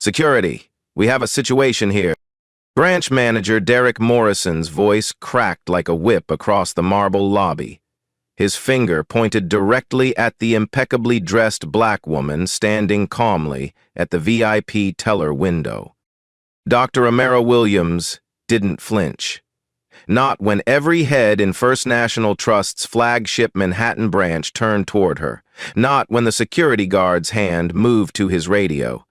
Security, we have a situation here. Branch manager Derek Morrison's voice cracked like a whip across the marble lobby. His finger pointed directly at the impeccably dressed black woman standing calmly at the VIP teller window. Dr. Amara Williams didn't flinch. Not when every head in First National Trust's flagship Manhattan branch turned toward her. Not when the security guard's hand moved to his radio.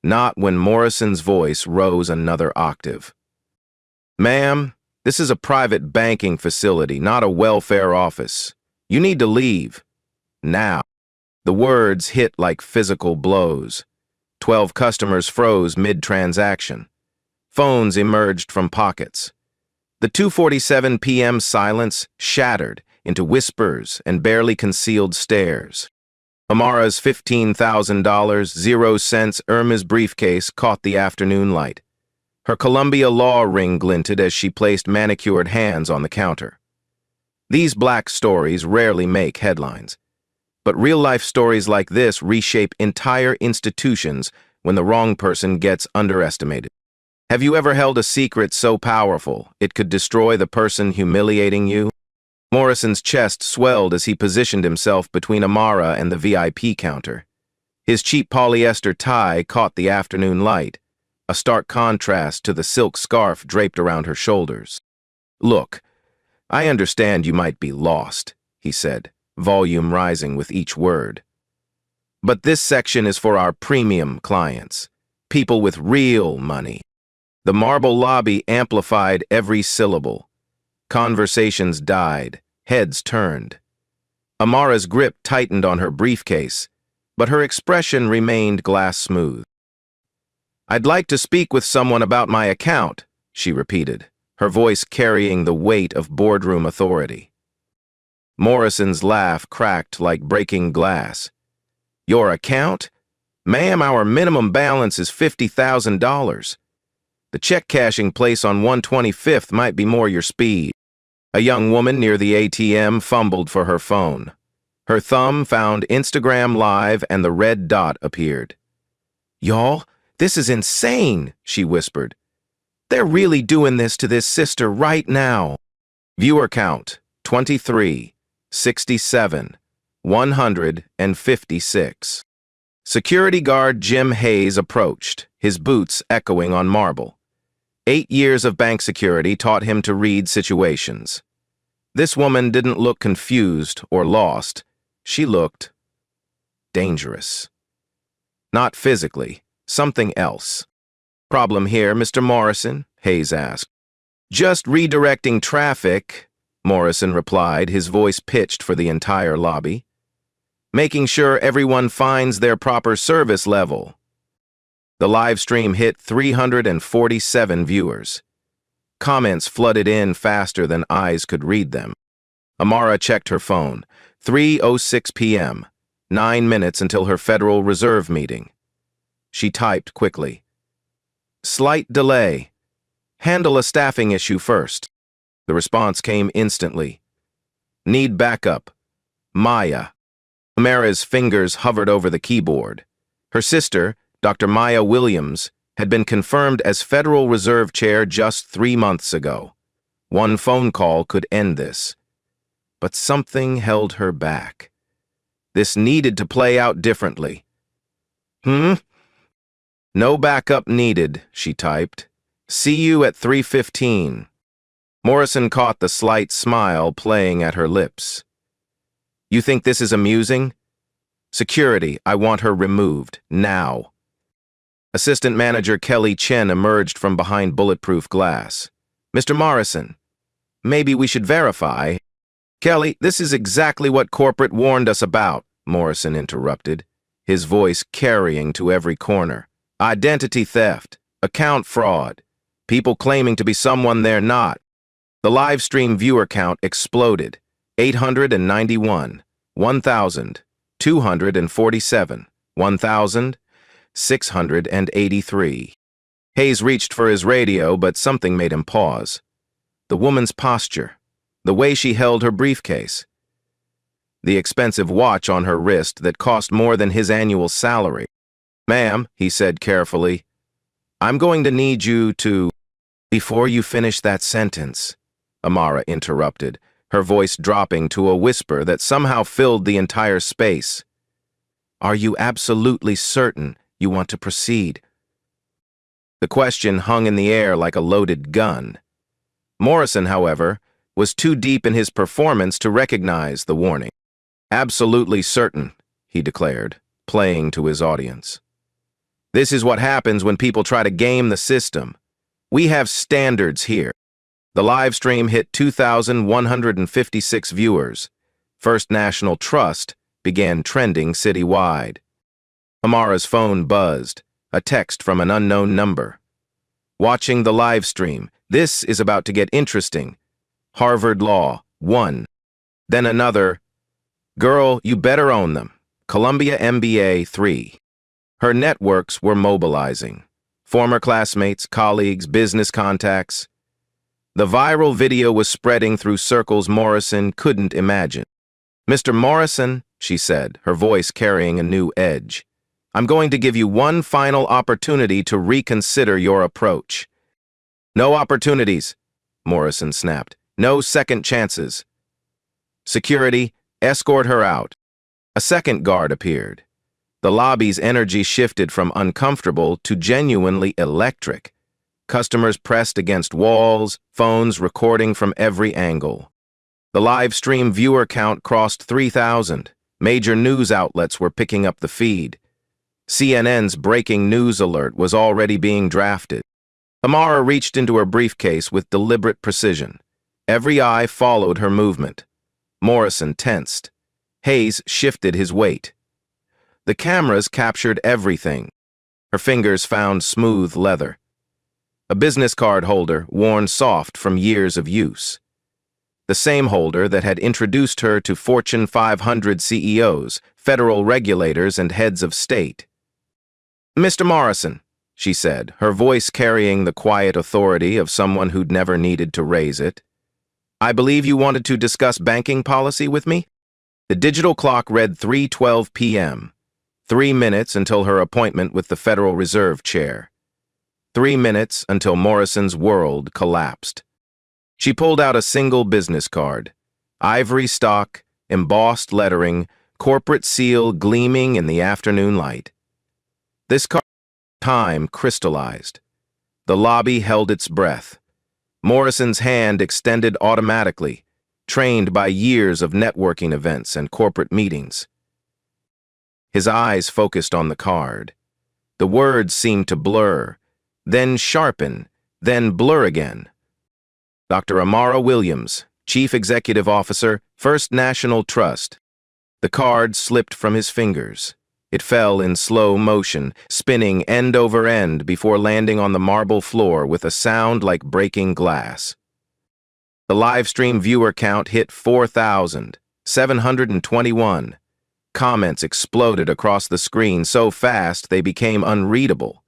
Not when Morrison's voice rose another octave. "Ma'am, this is a private banking facility, not a welfare office. You need to leave. Now." The words hit like physical blows. 12 customers froze mid-transaction. Phones emerged from pockets. The 2:47 p.m. silence shattered into whispers and barely concealed stares. Amara's $15,000, 0 cents Hermes briefcase caught the afternoon light. Her Columbia law ring glinted as she placed manicured hands on the counter. These black stories rarely make headlines, but real-life stories like this reshape entire institutions when the wrong person gets underestimated. Have you ever held a secret so powerful it could destroy the person humiliating you? Morrison's chest swelled as he positioned himself between Amara and the VIP counter. His cheap polyester tie caught the afternoon light, a stark contrast to the silk scarf draped around her shoulders. "Look, I understand you might be lost," he said, volume rising with each word. "But this section is for our premium clients, people with real money." The marble lobby amplified every syllable. Conversations died, heads turned. Amara's grip tightened on her briefcase, but her expression remained glass smooth. "I'd like to speak with someone about my account," she repeated, her voice carrying the weight of boardroom authority. Morrison's laugh cracked like breaking glass. "Your account? Ma'am, our minimum balance is $50,000. The check-cashing place on 125th might be more your speed." A young woman near the ATM fumbled for her phone. Her thumb found Instagram Live and the red dot appeared. "Y'all, this is insane," she whispered. "They're really doing this to this sister right now." Viewer count, 23, 67, 156. Security guard Jim Hayes approached, his boots echoing on marble. 8 years of bank security taught him to read situations. This woman didn't look confused or lost. She looked dangerous. Not physically, something else. "Problem here, Mr. Morrison?" Hayes asked. "Just redirecting traffic," Morrison replied, his voice pitched for the entire lobby. "Making sure everyone finds their proper service level." The live stream hit 347 viewers. Comments flooded in faster than eyes could read them. Amara checked her phone. 3:06 p.m., 9 minutes until her Federal Reserve meeting. She typed quickly. "Slight delay. Handle a staffing issue first." The response came instantly. "Need backup. Maya." Amara's fingers hovered over the keyboard. Her sister, Dr. Maya Williams, had been confirmed as Federal Reserve Chair just 3 months ago. One phone call could end this. But something held her back. This needed to play out differently. "No backup needed," she typed. "See you at 3:15. Morrison caught the slight smile playing at her lips. "You think this is amusing? Security, I want her removed, now." Assistant Manager Kelly Chen emerged from behind bulletproof glass. "Mr. Morrison, maybe we should verify." "Kelly, this is exactly what corporate warned us about," Morrison interrupted, his voice carrying to every corner. "Identity theft, account fraud, people claiming to be someone they're not." The live stream viewer count exploded. 891, 1,247, 1,683. Hayes reached for his radio, but something made him pause. The woman's posture, the way she held her briefcase, the expensive watch on her wrist that cost more than his annual salary. "Ma'am," he said carefully, I'm going to need you to... Before you finish that sentence, Amara interrupted, her voice dropping to a whisper that somehow filled the entire space. Are you absolutely certain you want to proceed? The question hung in the air like a loaded gun. Morrison, however, was too deep in his performance to recognize the warning. Absolutely certain, he declared, playing to his audience. This is what happens when people try to game the system. We have standards here. The live stream hit 2,156 viewers. First National Trust began trending citywide. Amara's phone buzzed, a text from an unknown number. Watching the live stream, this is about to get interesting. Harvard Law, 1. Then another, girl, you better own them. Columbia MBA, 3. Her networks were mobilizing. Former classmates, colleagues, business contacts. The viral video was spreading through circles Morrison couldn't imagine. Mr. Morrison, she said, her voice carrying a new edge, I'm going to give you one final opportunity to reconsider your approach. No opportunities, Morrison snapped. No second chances. Security, escort her out. A second guard appeared. The lobby's energy shifted from uncomfortable to genuinely electric. Customers pressed against walls, phones recording from every angle. The live stream viewer count crossed 3,000. Major news outlets were picking up the feed. CNN's breaking news alert was already being drafted. Amara reached into her briefcase with deliberate precision. Every eye followed her movement. Morrison tensed. Hayes shifted his weight. The cameras captured everything. Her fingers found smooth leather. A business card holder worn soft from years of use. The same holder that had introduced her to Fortune 500 CEOs, federal regulators, and heads of state. Mr. Morrison, she said, her voice carrying the quiet authority of someone who'd never needed to raise it. I believe you wanted to discuss banking policy with me? The digital clock read 3:12 p.m. 3 minutes until her appointment with the Federal Reserve Chair. 3 minutes until Morrison's world collapsed. She pulled out a single business card. Ivory stock, embossed lettering, corporate seal gleaming in the afternoon light. This card, time crystallized. The lobby held its breath. Morrison's hand extended automatically, trained by years of networking events and corporate meetings. His eyes focused on the card. The words seemed to blur, then sharpen, then blur again. Dr. Amara Williams, Chief Executive Officer, First National Trust. The card slipped from his fingers. It fell in slow motion, spinning end over end before landing on the marble floor with a sound like breaking glass. The livestream viewer count hit 4,721. Comments exploded across the screen so fast they became unreadable.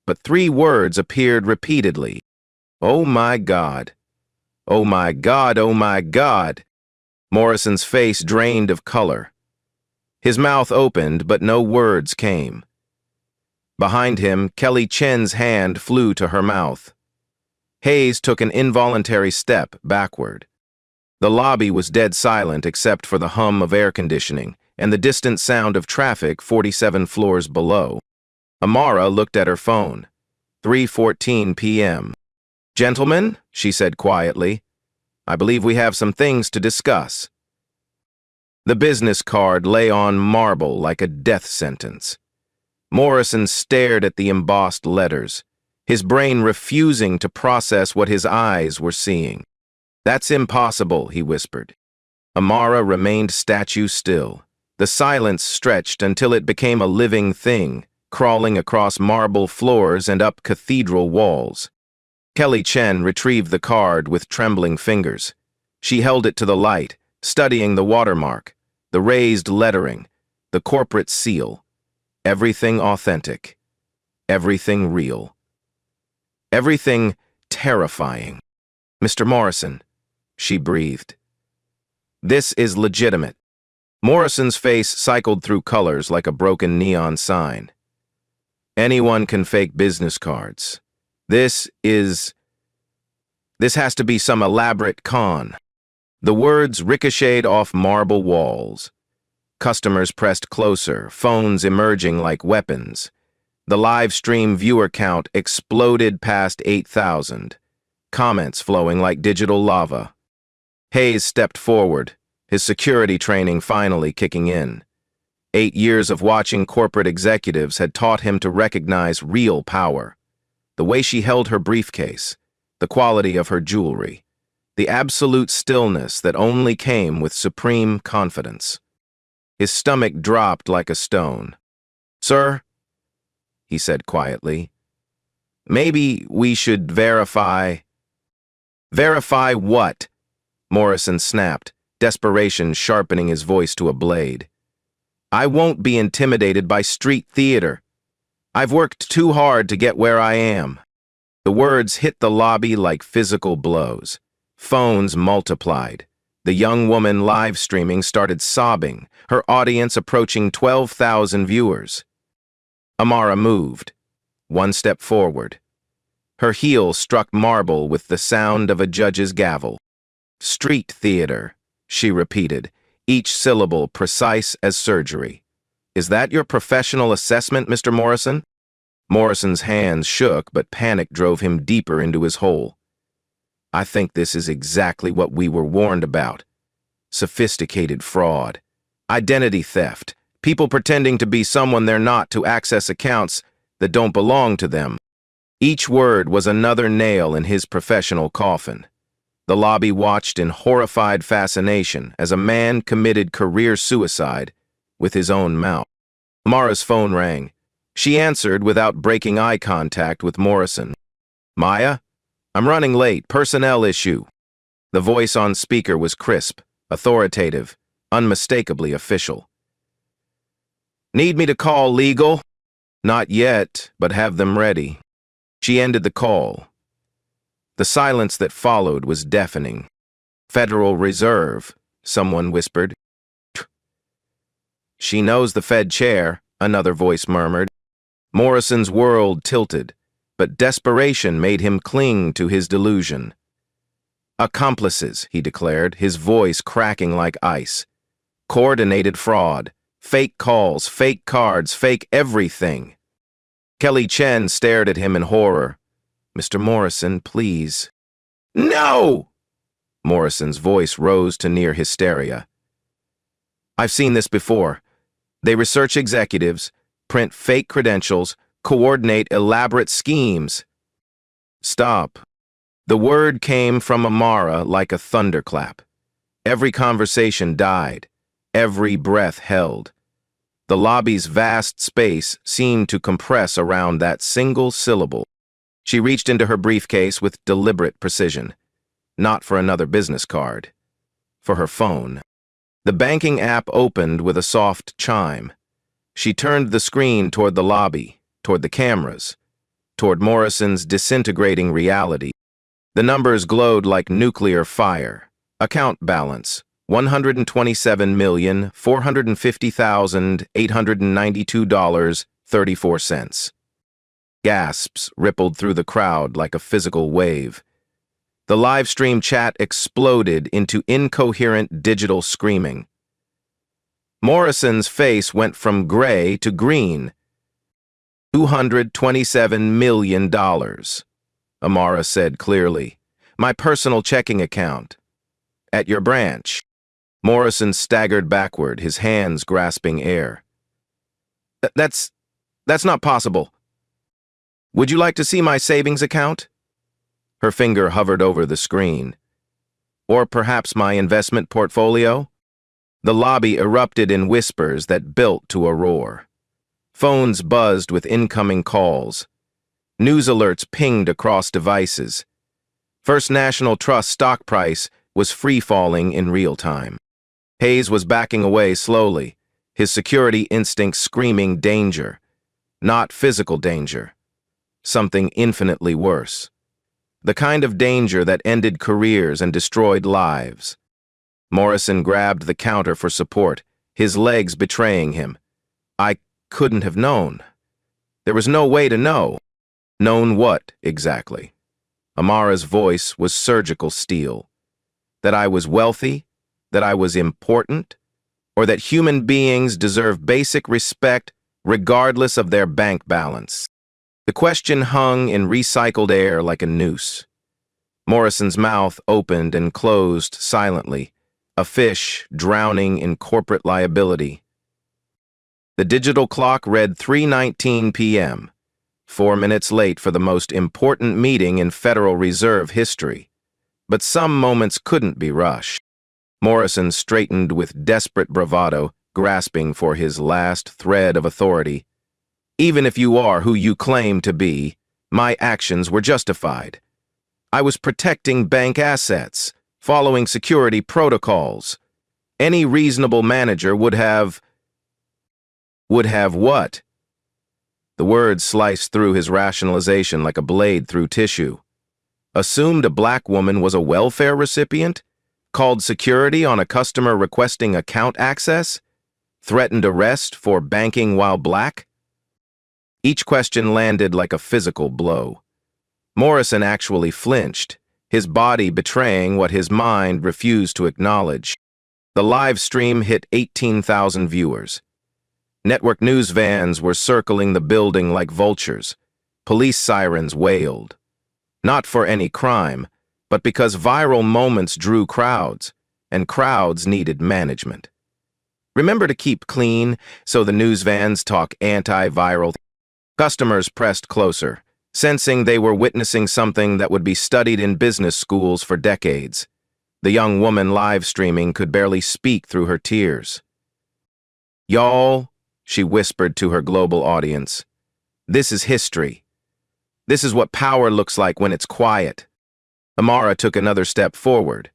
But 3 words appeared repeatedly. Oh my God. Oh my God, oh my God. Morrison's face drained of color. His mouth opened, but no words came. Behind him, Kelly Chen's hand flew to her mouth. Hayes took an involuntary step backward. The lobby was dead silent except for the hum of air conditioning and the distant sound of traffic 47 floors below. Amara looked at her phone. 3:14 p.m. Gentlemen, she said quietly, I believe we have some things to discuss. The business card lay on marble like a death sentence. Morrison stared at the embossed letters, his brain refusing to process what his eyes were seeing. That's impossible, he whispered. Amara remained statue still. The silence stretched until it became a living thing, crawling across marble floors and up cathedral walls. Kelly Chen retrieved the card with trembling fingers. She held it to the light, studying the watermark, the raised lettering, the corporate seal. Everything authentic. Everything real. Everything terrifying. Mr. Morrison, she breathed. This is legitimate. Morrison's face cycled through colors like a broken neon sign. Anyone can fake business cards. This has to be some elaborate con. The words ricocheted off marble walls. Customers pressed closer, phones emerging like weapons. The live stream viewer count exploded past 8,000, comments flowing like digital lava. Hayes stepped forward, his security training finally kicking in. 8 years of watching corporate executives had taught him to recognize real power. The way she held her briefcase, the quality of her jewelry, the absolute stillness that only came with supreme confidence. His stomach dropped like a stone. "Sir," he said quietly, "maybe we should verify." "Verify what?" Morrison snapped, desperation sharpening his voice to a blade. "I won't be intimidated by street theater. I've worked too hard to get where I am." The words hit the lobby like physical blows. Phones multiplied. The young woman live streaming started sobbing, her audience approaching 12,000 viewers. Amara moved, one step forward. Her heel struck marble with the sound of a judge's gavel. "Street theater," she repeated, each syllable precise as surgery. "Is that your professional assessment, Mr. Morrison?" Morrison's hands shook, but panic drove him deeper into his hole. "I think this is exactly what we were warned about. Sophisticated fraud, identity theft, people pretending to be someone they're not to access accounts that don't belong to them." Each word was another nail in his professional coffin. The lobby watched in horrified fascination as a man committed career suicide with his own mouth. Mara's phone rang. She answered without breaking eye contact with Morrison. "Maya? I'm running late. Personnel issue." The voice on speaker was crisp, authoritative, unmistakably official. "Need me to call legal?" "Not yet, but have them ready." She ended the call. The silence that followed was deafening. "Federal Reserve," someone whispered. "She knows the Fed chair," another voice murmured. Morrison's world tilted, but desperation made him cling to his delusion. "Accomplices," he declared, his voice cracking like ice. "Coordinated fraud. Fake calls, fake cards, fake everything." Kelly Chen stared at him in horror. "Mr. Morrison, please." "No!" Morrison's voice rose to near hysteria. "I've seen this before. They research executives, print fake credentials, coordinate elaborate schemes." "Stop." The word came from Amara like a thunderclap. Every conversation died, every breath held. The lobby's vast space seemed to compress around that single syllable. She reached into her briefcase with deliberate precision. Not for another business card. For her phone. The banking app opened with a soft chime. She turned the screen toward the lobby, toward the cameras, toward Morrison's disintegrating reality. The numbers glowed like nuclear fire. Account balance, $127,450,892.34. Gasps rippled through the crowd like a physical wave. The live stream chat exploded into incoherent digital screaming. Morrison's face went from gray to green. $227 million, Amara said clearly. "My personal checking account. At your branch." Morrison staggered backward, his hands grasping air. That's not possible." "Would you like to see my savings account?" Her finger hovered over the screen. "Or perhaps my investment portfolio?" The lobby erupted in whispers that built to a roar. Phones buzzed with incoming calls. News alerts pinged across devices. First National Trust stock price was free-falling in real time. Hayes was backing away slowly, his security instincts screaming danger. Not physical danger. Something infinitely worse. The kind of danger that ended careers and destroyed lives. Morrison grabbed the counter for support, his legs betraying him. "I couldn't have known." There was no way to know. Known what, exactly? Amara's voice was surgical steel. That I was wealthy? That I was important? Or that human beings deserve basic respect regardless of their bank balance? The question hung in recycled air like a noose. Morrison's mouth opened and closed silently, a fish drowning in corporate liability. The digital clock read 3:19 p.m., 4 minutes late for the most important meeting in Federal Reserve history. But some moments couldn't be rushed. Morrison straightened with desperate bravado, grasping for his last thread of authority. Even if you are who you claim to be, my actions were justified. I was protecting bank assets, following security protocols. Any reasonable manager would have what? The words sliced through his rationalization like a blade through tissue. Assumed a black woman was a welfare recipient? Called security on a customer requesting account access? Threatened arrest for banking while black? Each question landed like a physical blow. Morrison actually flinched, his body betraying what his mind refused to acknowledge. The live stream hit 18,000 viewers. Network news vans were circling the building like vultures. Police sirens wailed. Not for any crime, but because viral moments drew crowds, and crowds needed management. Remember to keep clean, so the news vans talk anti-viral. Customers pressed closer, sensing they were witnessing something that would be studied in business schools for decades. The young woman live streaming could barely speak through her tears. "Y'all," she whispered to her global audience, "this is history. This is what power looks like when it's quiet." Amara took another step forward.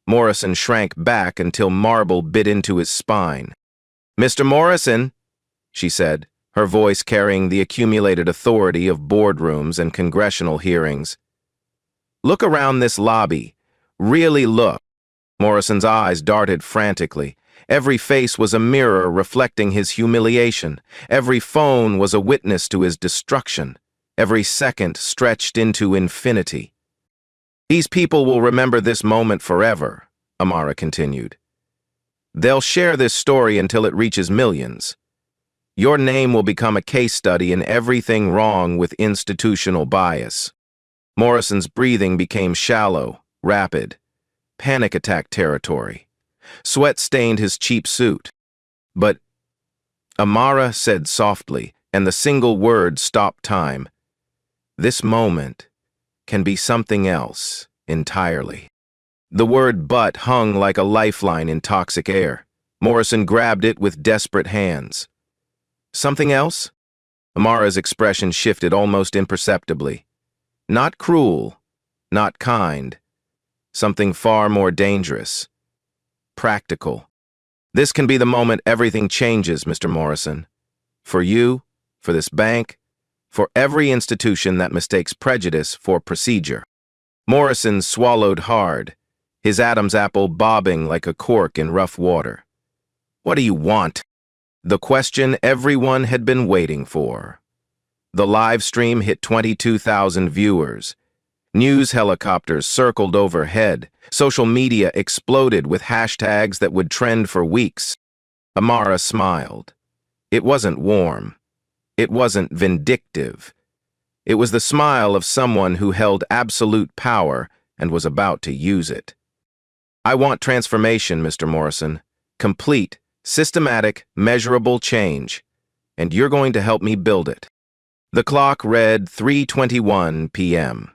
Morrison shrank back until marble bit into his spine. "Mr. Morrison," she said, her voice carrying the accumulated authority of boardrooms and congressional hearings. "Look around this lobby. Really look." Morrison's eyes darted frantically. Every face was a mirror reflecting his humiliation. Every phone was a witness to his destruction. Every second stretched into infinity. "These people will remember this moment forever," Amara continued. "They'll share this story until it reaches millions. Your name will become a case study in everything wrong with institutional bias." Morrison's breathing became shallow, rapid, panic attack territory. Sweat stained his cheap suit. "But," Amara said softly, and the single word stopped time, "this moment can be something else entirely." The word "but" hung like a lifeline in toxic air. Morrison grabbed it with desperate hands. "Something else?" Amara's expression shifted almost imperceptibly. "Not cruel, not kind. Something far more dangerous. Practical. This can be the moment everything changes, Mr. Morrison. For you, for this bank, for every institution that mistakes prejudice for procedure." Morrison swallowed hard, his Adam's apple bobbing like a cork in rough water. "What do you want?" The question everyone had been waiting for. The live stream hit 22,000 viewers. News helicopters circled overhead. Social media exploded with hashtags that would trend for weeks. Amara smiled. It wasn't warm. It wasn't vindictive. It was the smile of someone who held absolute power and was about to use it. "I want transformation, Mr. Morrison. Complete, systematic, measurable change. And you're going to help me build it." The clock read 3:21 p.m.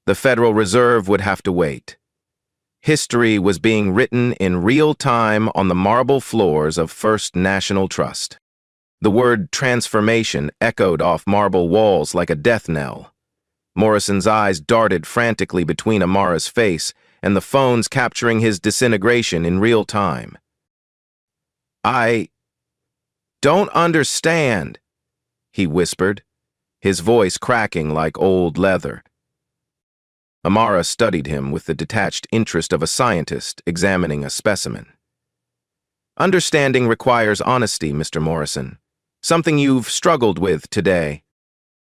The Federal Reserve would have to wait. History was being written in real time on the marble floors of First National Trust. The word transformation echoed off marble walls like a death knell. Morrison's eyes darted frantically between Amara's face and the phones capturing his disintegration in real time. "I don't understand," he whispered, his voice cracking like old leather. Amara studied him with the detached interest of a scientist examining a specimen. "Understanding requires honesty, Mr. Morrison. Something you've struggled with today.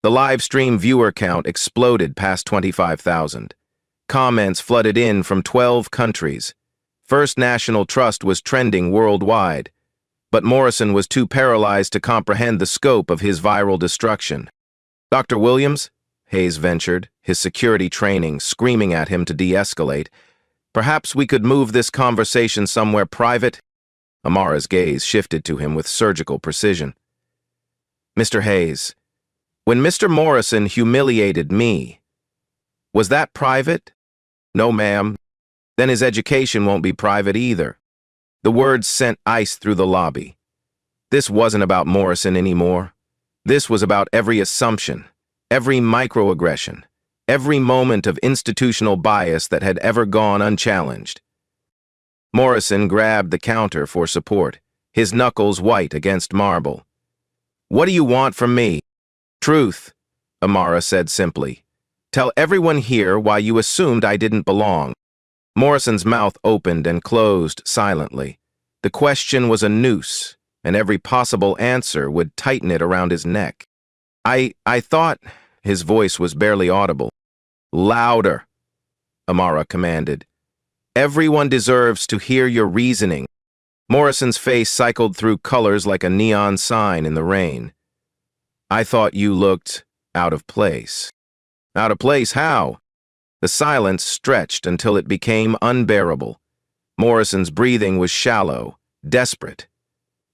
The live stream viewer count exploded past 25,000. Comments flooded in from 12 countries. First National Trust was trending worldwide, but Morrison was too paralyzed to comprehend the scope of his viral destruction. Dr. Williams, Hayes ventured, his security training screaming at him to de-escalate. Perhaps we could move this conversation somewhere private? Amara's gaze shifted to him with surgical precision. Mr. Hayes, when Mr. Morrison humiliated me, was that private? No, ma'am. Then his education won't be private either. The words sent ice through the lobby. This wasn't about Morrison anymore. This was about every assumption, every microaggression, every moment of institutional bias that had ever gone unchallenged. Morrison grabbed the counter for support, his knuckles white against marble. What do you want from me? Truth, Amara said simply. Tell everyone here why you assumed I didn't belong. Morrison's mouth opened and closed silently. The question was a noose, and every possible answer would tighten it around his neck. I thought, his voice was barely audible. Louder, Amara commanded. Everyone deserves to hear your reasoning. Morrison's face cycled through colors like a neon sign in the rain. I thought you looked out of place. Out of place how? The silence stretched until it became unbearable. Morrison's breathing was shallow, desperate.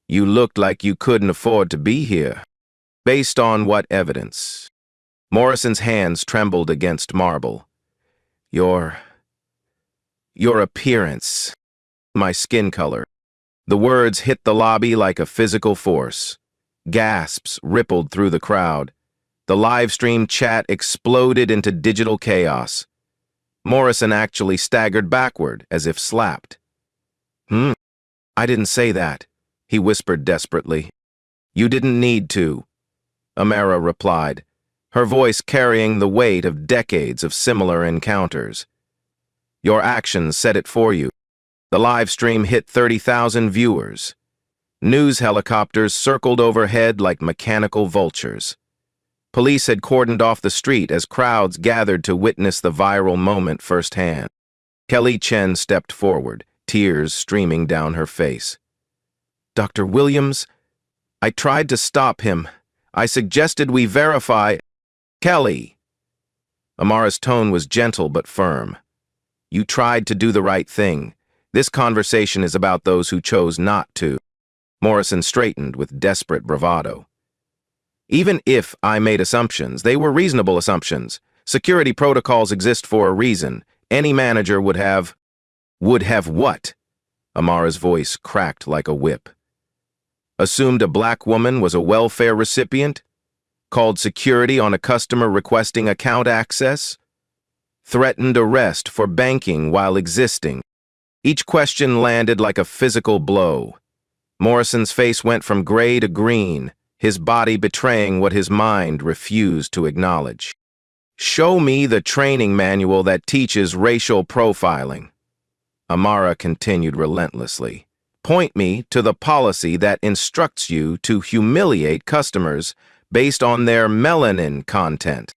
You looked like you couldn't afford to be here. Based on what evidence? Morrison's hands trembled against marble. Your appearance. My skin color. The words hit the lobby like a physical force. Gasps rippled through the crowd. The live stream chat exploded into digital chaos. Morrison actually staggered backward, as if slapped. I didn't say that, he whispered desperately. You didn't need to, Amara replied, her voice carrying the weight of decades of similar encounters. Your actions said it for you. The live stream hit 30,000 viewers. News helicopters circled overhead like mechanical vultures. Police had cordoned off the street as crowds gathered to witness the viral moment firsthand. Kelly Chen stepped forward, tears streaming down her face. Dr. Williams, I tried to stop him. I suggested we verify. Kelly! Amara's tone was gentle but firm. You tried to do the right thing. This conversation is about those who chose not to. Morrison straightened with desperate bravado. Even if I made assumptions, they were reasonable assumptions. Security protocols exist for a reason. Any manager would have... Would have what? Amara's voice cracked like a whip. Assumed a black woman was a welfare recipient? Called security on a customer requesting account access? Threatened arrest for banking while existing? Each question landed like a physical blow. Morrison's face went from gray to green, his body betraying what his mind refused to acknowledge. Show me the training manual that teaches racial profiling. Amara continued relentlessly. Point me to the policy that instructs you to humiliate customers based on their melanin content.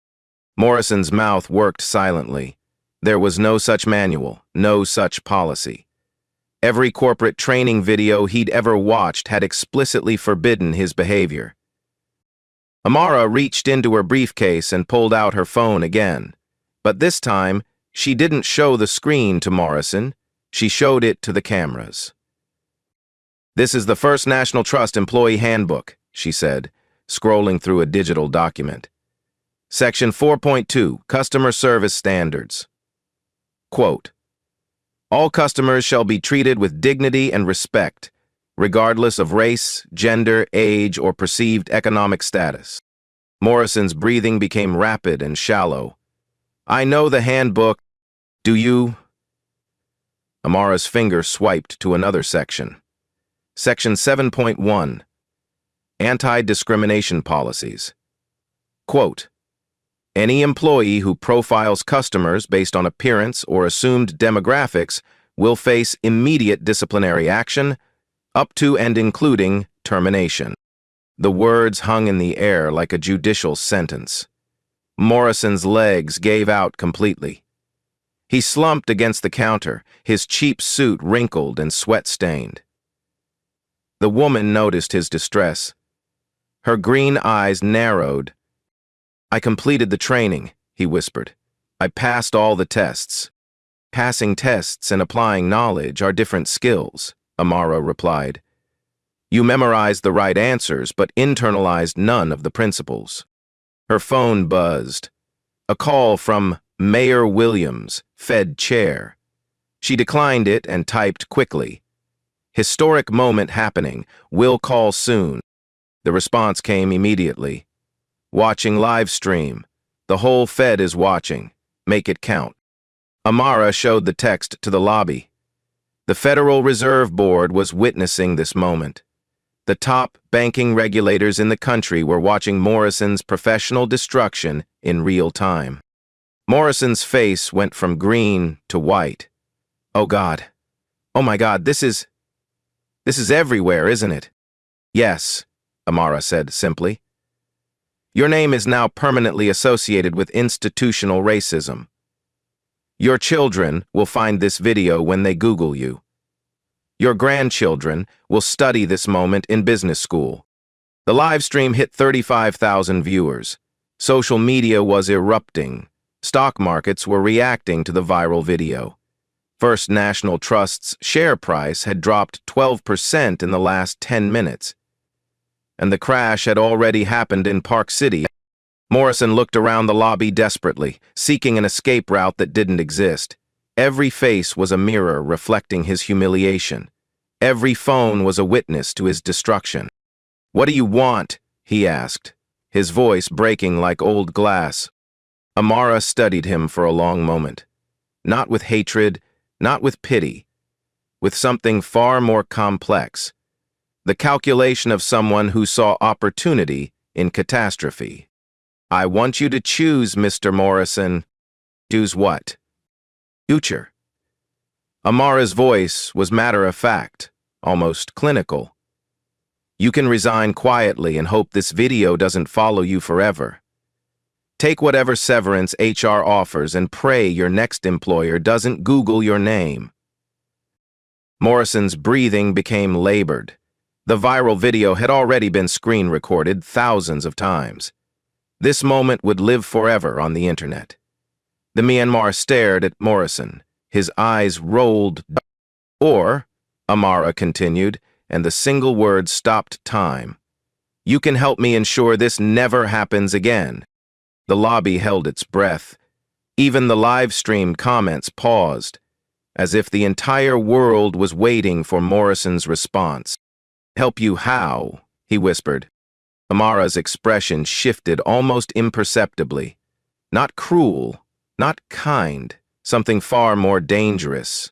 Morrison's mouth worked silently. There was no such manual, no such policy. Every corporate training video he'd ever watched had explicitly forbidden his behavior. Amara reached into her briefcase and pulled out her phone again. But this time, she didn't show the screen to Morrison. She showed it to the cameras. This is the First National Trust Employee Handbook, she said, scrolling through a digital document. Section 4.2, Customer Service Standards. Quote, all customers shall be treated with dignity and respect, regardless of race, gender, age, or perceived economic status. Morrison's breathing became rapid and shallow. I know the handbook. Do you? Amara's finger swiped to another section. Section 7.1, Anti-Discrimination Policies. Quote, any employee who profiles customers based on appearance or assumed demographics will face immediate disciplinary action, up to and including termination. The words hung in the air like a judicial sentence. Morrison's legs gave out completely. He slumped against the counter, his cheap suit wrinkled and sweat-stained. The woman noticed his distress. Her green eyes narrowed. "I completed the training," he whispered. "I passed all the tests." "Passing tests and applying knowledge are different skills," Amara replied. "You memorized the right answers, but internalized none of the principles." Her phone buzzed. A call from Mayor Williams, Fed Chair. She declined it and typed quickly, "Historic moment happening. Will call soon." The response came immediately. "Watching live stream. The whole Fed is watching. Make it count." Amara showed the text to the lobby. The Federal Reserve Board was witnessing this moment. The top banking regulators in the country were watching Morrison's professional destruction in real time. Morrison's face went from green to white. "Oh God. Oh my God, this is everywhere, isn't it?" "Yes," Amara said simply. "Your name is now permanently associated with institutional racism. Your children will find this video when they Google you. Your grandchildren will study this moment in business school." The live stream hit 35,000 viewers. Social media was erupting. Stock markets were reacting to the viral video. First National Trust's share price had dropped 12% in the last 10 minutes. And the crash had already happened in Park City. Morrison looked around the lobby desperately, seeking an escape route that didn't exist. Every face was a mirror reflecting his humiliation. Every phone was a witness to his destruction. "What do you want?" he asked, his voice breaking like old glass. Amara studied him for a long moment. Not with hatred, not with pity, with something far more complex. The calculation of someone who saw opportunity in catastrophe. "I want you to choose, Mr. Morrison." "Choose what?" "Future." Amara's voice was matter-of-fact, almost clinical. "You can resign quietly and hope this video doesn't follow you forever. Take whatever severance HR offers and pray your next employer doesn't Google your name." Morrison's breathing became labored. The viral video had already been screen recorded thousands of times. This moment would live forever on the internet. The Myanmar stared at Morrison. His eyes rolled. "Or," Amara continued, and the single word stopped time, "you can help me ensure this never happens again." The lobby held its breath. Even the live stream comments paused, as if the entire world was waiting for Morrison's response. "Help you how?" he whispered. Amara's expression shifted almost imperceptibly. Not cruel, not kind, something far more dangerous.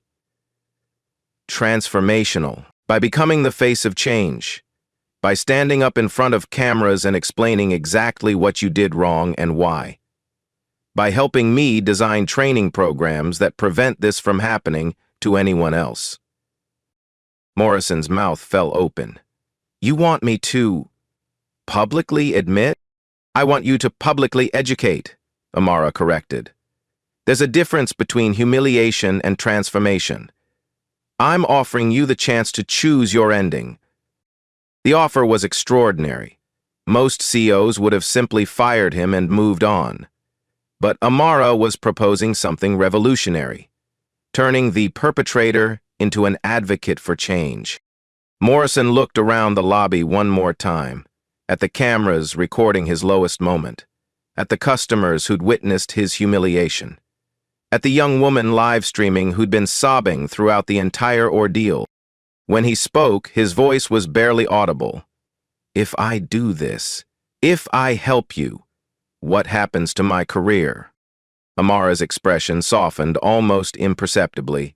Transformational. By becoming the face of change. By standing up in front of cameras and explaining exactly what you did wrong and why. By helping me design training programs that prevent this from happening to anyone else. Morrison's mouth fell open. "You want me to publicly admit?" "I want you to publicly educate," Amara corrected. "There's a difference between humiliation and transformation. I'm offering you the chance to choose your ending." The offer was extraordinary. Most CEOs would have simply fired him and moved on. But Amara was proposing something revolutionary, turning the perpetrator into an advocate for change. Morrison looked around the lobby one more time, at the cameras recording his lowest moment, at the customers who'd witnessed his humiliation, at the young woman live streaming who'd been sobbing throughout the entire ordeal. When he spoke, his voice was barely audible. "If I do this, if I help you, what happens to my career?" Amara's expression softened almost imperceptibly.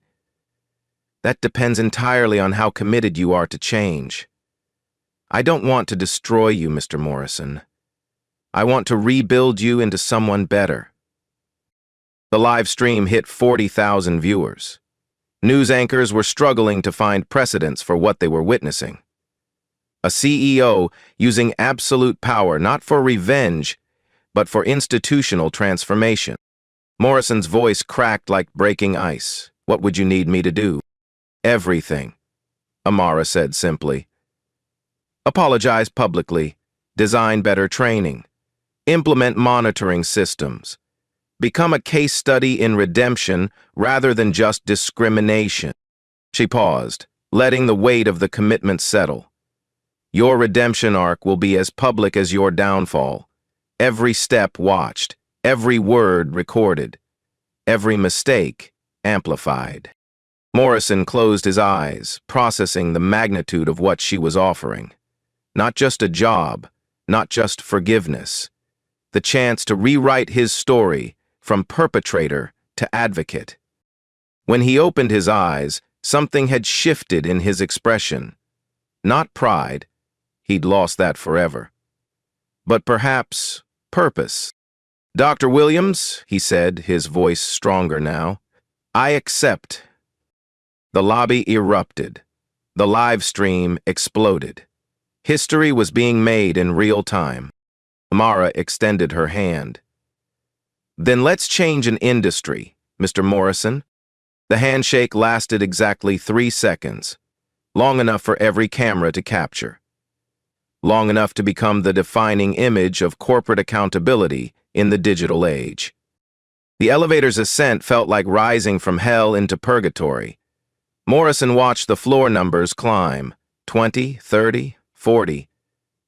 "That depends entirely on how committed you are to change. I don't want to destroy you, Mr. Morrison. I want to rebuild you into someone better." The live stream hit 40,000 viewers. News anchors were struggling to find precedents for what they were witnessing. A CEO using absolute power not for revenge, but for institutional transformation. Morrison's voice cracked like breaking ice. What would you need me to do? Everything, Amara said simply. Apologize publicly, design better training, implement monitoring systems, become a case study in redemption rather than just discrimination. She paused, letting the weight of the commitment settle. Your redemption arc will be as public as your downfall. Every step watched, every word recorded, every mistake amplified. Morrison closed his eyes, processing the magnitude of what she was offering. Not just a job, not just forgiveness. The chance to rewrite his story from perpetrator to advocate. When he opened his eyes, something had shifted in his expression. Not pride, he'd lost that forever. But perhaps purpose. Dr. Williams, he said, his voice stronger now, I accept. The lobby erupted. The live stream exploded. History was being made in real time. Amara extended her hand. Then let's change an industry, Mr. Morrison. The handshake lasted exactly 3 seconds, long enough for every camera to capture. Long enough to become the defining image of corporate accountability in the digital age. The elevator's ascent felt like rising from hell into purgatory. Morrison watched the floor numbers climb, 20, 30, 40,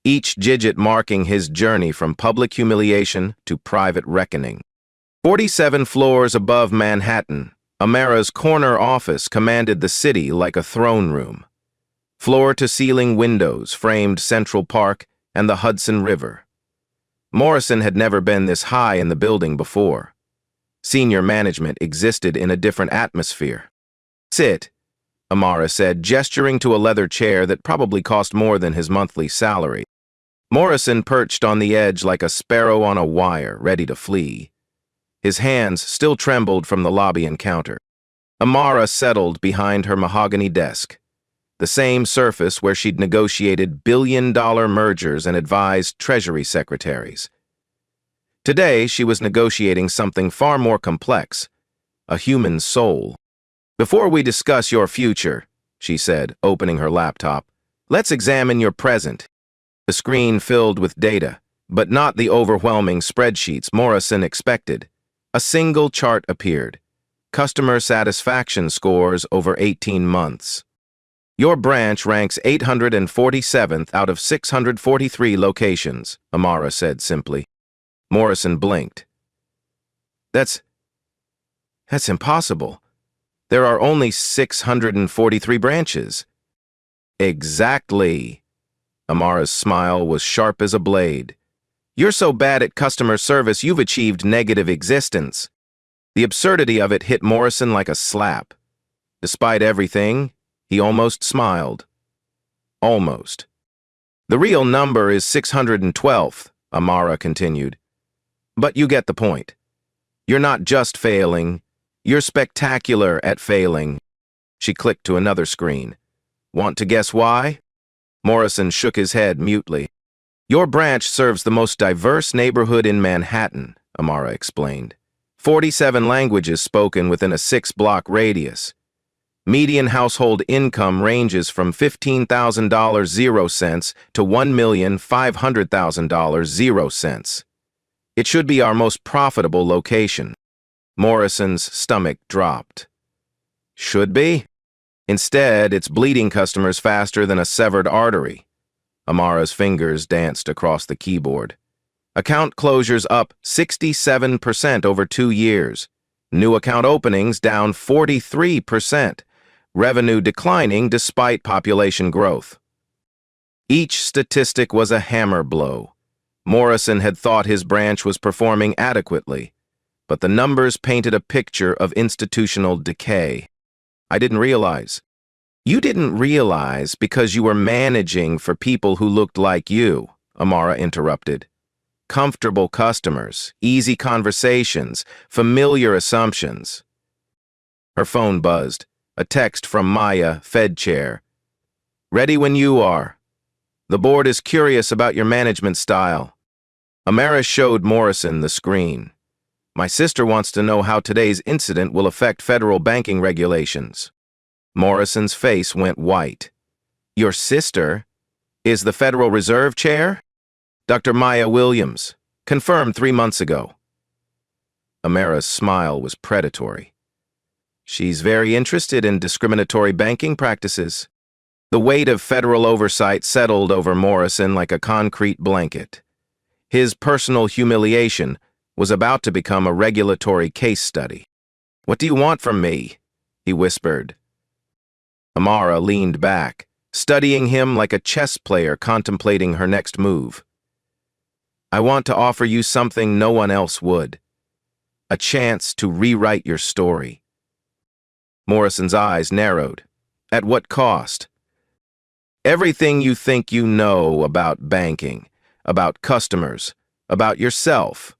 each digit marking his journey from public humiliation to private reckoning. 47 floors above Manhattan, Amara's corner office commanded the city like a throne room. Floor-to-ceiling windows framed Central Park and the Hudson River. Morrison had never been this high in the building before. Senior management existed in a different atmosphere. Sit, Amara said, gesturing to a leather chair that probably cost more than his monthly salary. Morrison perched on the edge like a sparrow on a wire, ready to flee. His hands still trembled from the lobby encounter. Amara settled behind her mahogany desk, the same surface where she'd negotiated billion-dollar mergers and advised Treasury secretaries. Today, she was negotiating something far more complex, a human soul. Before we discuss your future, she said, opening her laptop, let's examine your present. The screen filled with data, but not the overwhelming spreadsheets Morrison expected. A single chart appeared. Customer satisfaction scores over 18 months. Your branch ranks 847th out of 643 locations, Amara said simply. Morrison blinked. That's impossible. There are only 643 branches. Exactly. Amara's smile was sharp as a blade. You're so bad at customer service, you've achieved negative existence. The absurdity of it hit Morrison like a slap. Despite everything, he almost smiled. Almost. The real number is 612th, Amara continued. But you get the point. You're not just failing, you're spectacular at failing. She clicked to another screen. Want to guess why? Morrison shook his head mutely. Your branch serves the most diverse neighborhood in Manhattan, Amara explained. 47 languages spoken within a 6-block radius. Median household income ranges from $15,000 0 cents to $1,500,000 0 cents. It should be our most profitable location. Morrison's stomach dropped. Should be? Instead, it's bleeding customers faster than a severed artery. Amara's fingers danced across the keyboard. Account closures up 67% over 2 years. New account openings down 43%. Revenue declining despite population growth. Each statistic was a hammer blow. Morrison had thought his branch was performing adequately, but the numbers painted a picture of institutional decay. I didn't realize. You didn't realize because you were managing for people who looked like you, Amara interrupted. Comfortable customers, easy conversations, familiar assumptions. Her phone buzzed. A text from Maya, Fed chair. Ready when you are. The board is curious about your management style. Amara showed Morrison the screen. My sister wants to know how today's incident will affect federal banking regulations. Morrison's face went white. Your sister is the Federal Reserve Chair? Dr. Maya Williams, confirmed 3 months ago. Amara's smile was predatory. She's very interested in discriminatory banking practices. The weight of federal oversight settled over Morrison like a concrete blanket. His personal humiliation was about to become a regulatory case study. What do you want from me? He whispered. Amara leaned back, studying him like a chess player contemplating her next move. I want to offer you something no one else would. A chance to rewrite your story. Morrison's eyes narrowed. At what cost? Everything you think you know about banking, about customers, about yourself.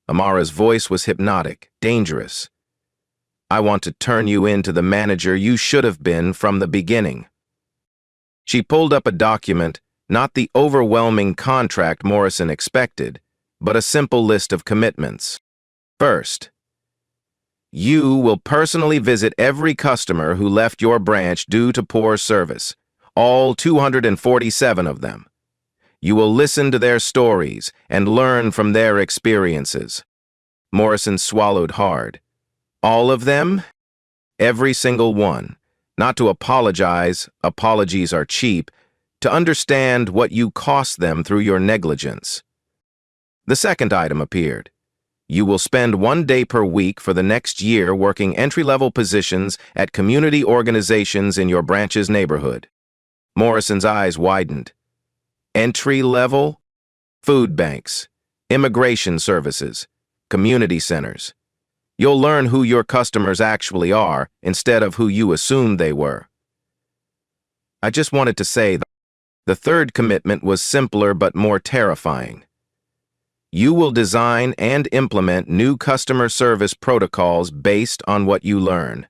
Amara's voice was hypnotic, dangerous. I want to turn you into the manager you should have been from the beginning. She pulled up a document, not the overwhelming contract Morrison expected, but a simple list of commitments. First, you will personally visit every customer who left your branch due to poor service, all 247 of them. You will listen to their stories and learn from their experiences. Morrison swallowed hard. All of them? Every single one. Not to apologize, apologies are cheap, to understand what you cost them through your negligence. The second item appeared. You will spend 1 day per week for the next year working entry-level positions at community organizations in your branch's neighborhood. Morrison's eyes widened. Entry-level? Food banks, immigration services, community centers. You'll learn who your customers actually are instead of who you assumed they were. I just wanted to say that the third commitment was simpler but more terrifying. You will design and implement new customer service protocols based on what you learn.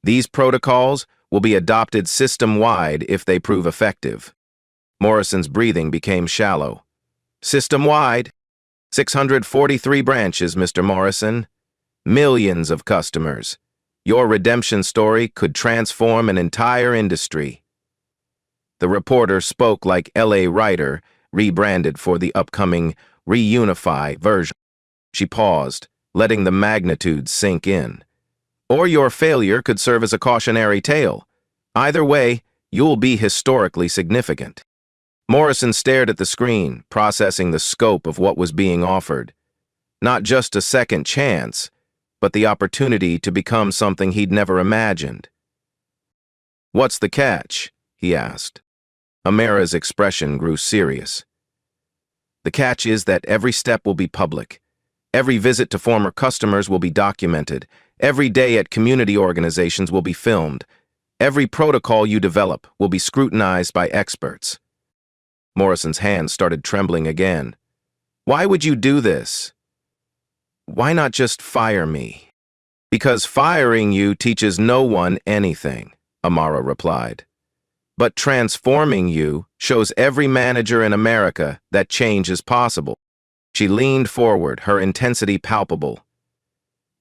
These protocols will be adopted system-wide if they prove effective. Morrison's breathing became shallow. System-wide? 643 branches, Mr. Morrison. Millions of customers. Your redemption story could transform an entire industry. The reporter spoke like L.A. Writer, rebranded for the upcoming Reunify version. She paused, letting the magnitude sink in. Or your failure could serve as a cautionary tale. Either way, you'll be historically significant. Morrison stared at the screen, processing the scope of what was being offered. Not just a second chance, but the opportunity to become something he'd never imagined. What's the catch? He asked. Amara's expression grew serious. The catch is that every step will be public. Every visit to former customers will be documented. Every day at community organizations will be filmed. Every protocol you develop will be scrutinized by experts. Morrison's hands started trembling again. Why would you do this? Why not just fire me? Because firing you teaches no one anything, Amara replied. But transforming you shows every manager in America that change is possible. She leaned forward, her intensity palpable.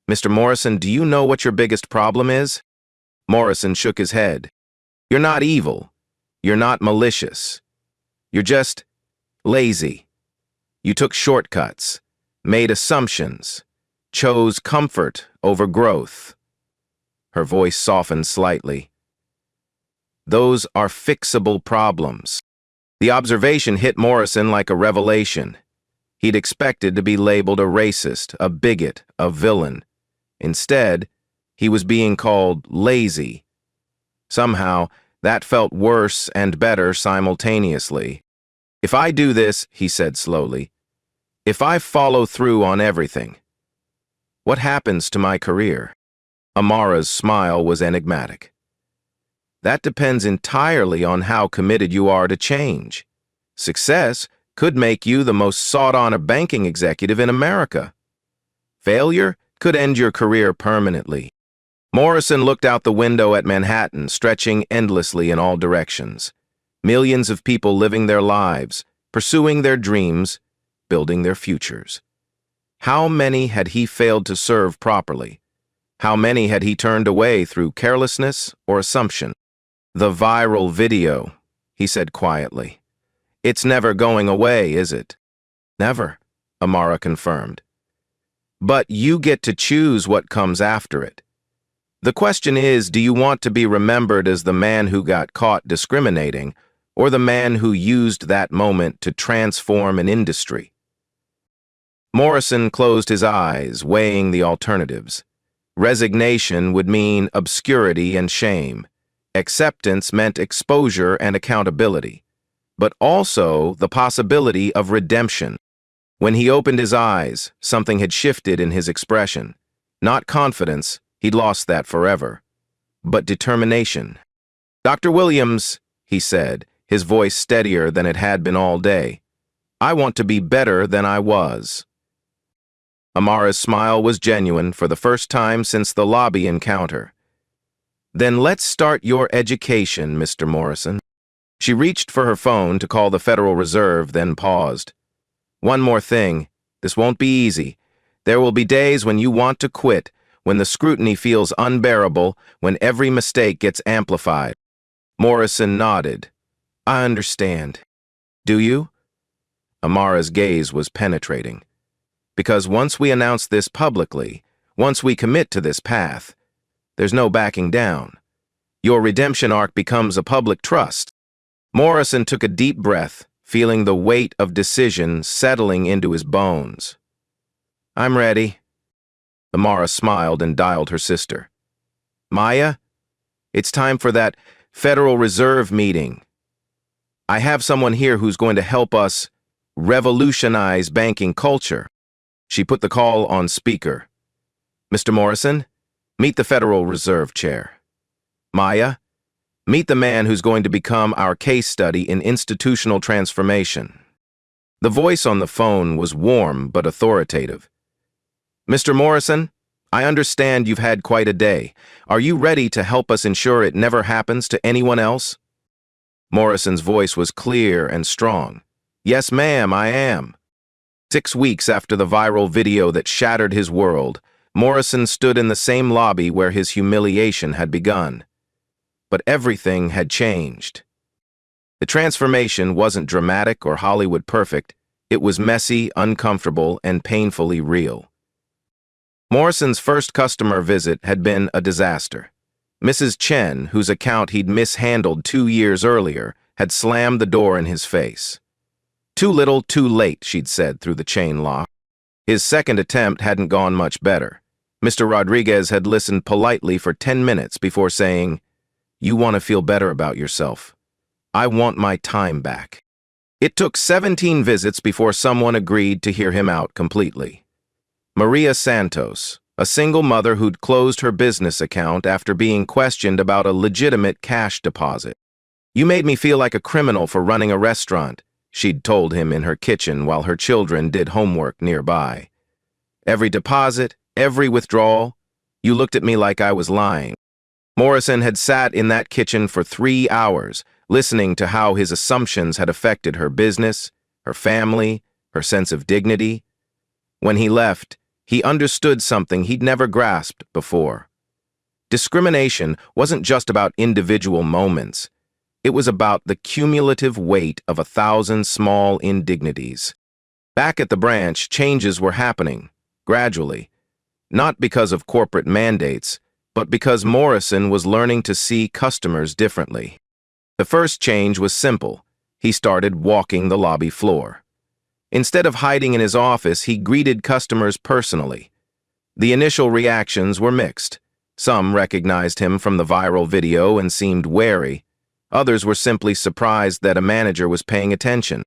Mr. Morrison, do you know what your biggest problem is? Morrison shook his head. You're not evil. You're not malicious. You're just lazy. You took shortcuts, made assumptions, chose comfort over growth. Her voice softened slightly. Those are fixable problems. The observation hit Morrison like a revelation. He'd expected to be labeled a racist, a bigot, a villain. Instead, he was being called lazy. Somehow, that felt worse and better simultaneously. If I do this, he said slowly, if I follow through on everything, what happens to my career? Amara's smile was enigmatic. That depends entirely on how committed you are to change. Success could make you the most sought-on banking executive in America. Failure could end your career permanently. Morrison looked out the window at Manhattan, stretching endlessly in all directions. Millions of people living their lives, pursuing their dreams, building their futures. How many had he failed to serve properly? How many had he turned away through carelessness or assumption? The viral video, he said quietly. It's never going away, is it? Never, Amara confirmed. But you get to choose what comes after it. The question is, do you want to be remembered as the man who got caught discriminating, or the man who used that moment to transform an industry? Morrison closed his eyes, weighing the alternatives. Resignation would mean obscurity and shame. Acceptance meant exposure and accountability, but also the possibility of redemption. When he opened his eyes, something had shifted in his expression. Not confidence, he'd lost that forever, but determination. "Dr. Williams," he said, his voice steadier than it had been all day, "I want to be better than I was." Amara's smile was genuine for the first time since the lobby encounter. "Then let's start your education, Mr. Morrison." She reached for her phone to call the Federal Reserve, then paused. "One more thing. This won't be easy. There will be days when you want to quit, when the scrutiny feels unbearable, when every mistake gets amplified." Morrison nodded. "I understand." "Do you?" Amara's gaze was penetrating. "Because once we announce this publicly, once we commit to this path, there's no backing down. Your redemption arc becomes a public trust." Morrison took a deep breath, feeling the weight of decision settling into his bones. "I'm ready." Amara smiled and dialed her sister. "Maya, it's time for that Federal Reserve meeting. I have someone here who's going to help us revolutionize banking culture." She put the call on speaker. "Mr. Morrison, meet the Federal Reserve Chair. Maya, meet the man who's going to become our case study in institutional transformation." The voice on the phone was warm but authoritative. "Mr. Morrison, I understand you've had quite a day. Are you ready to help us ensure it never happens to anyone else?" Morrison's voice was clear and strong. "Yes, ma'am, I am." 6 weeks after the viral video that shattered his world, Morrison stood in the same lobby where his humiliation had begun. But everything had changed. The transformation wasn't dramatic or Hollywood perfect. It was messy, uncomfortable, and painfully real. Morrison's first customer visit had been a disaster. Mrs. Chen, whose account he'd mishandled 2 years earlier, had slammed the door in his face. "Too little, too late," she'd said through the chain lock. His second attempt hadn't gone much better. Mr. Rodriguez had listened politely for 10 minutes before saying, "You want to feel better about yourself. I want my time back." It took 17 visits before someone agreed to hear him out completely. Maria Santos, a single mother who'd closed her business account after being questioned about a legitimate cash deposit. "You made me feel like a criminal for running a restaurant," she'd told him in her kitchen while her children did homework nearby. "Every deposit, every withdrawal, you looked at me like I was lying." Morrison had sat in that kitchen for 3 hours, listening to how his assumptions had affected her business, her family, her sense of dignity. When he left, he understood something he'd never grasped before. Discrimination wasn't just about individual moments. It was about the cumulative weight of 1,000 small indignities. Back at the branch, changes were happening, gradually, not because of corporate mandates, but because Morrison was learning to see customers differently. The first change was simple. He started walking the lobby floor. Instead of hiding in his office, he greeted customers personally. The initial reactions were mixed. Some recognized him from the viral video and seemed wary. Others were simply surprised that a manager was paying attention.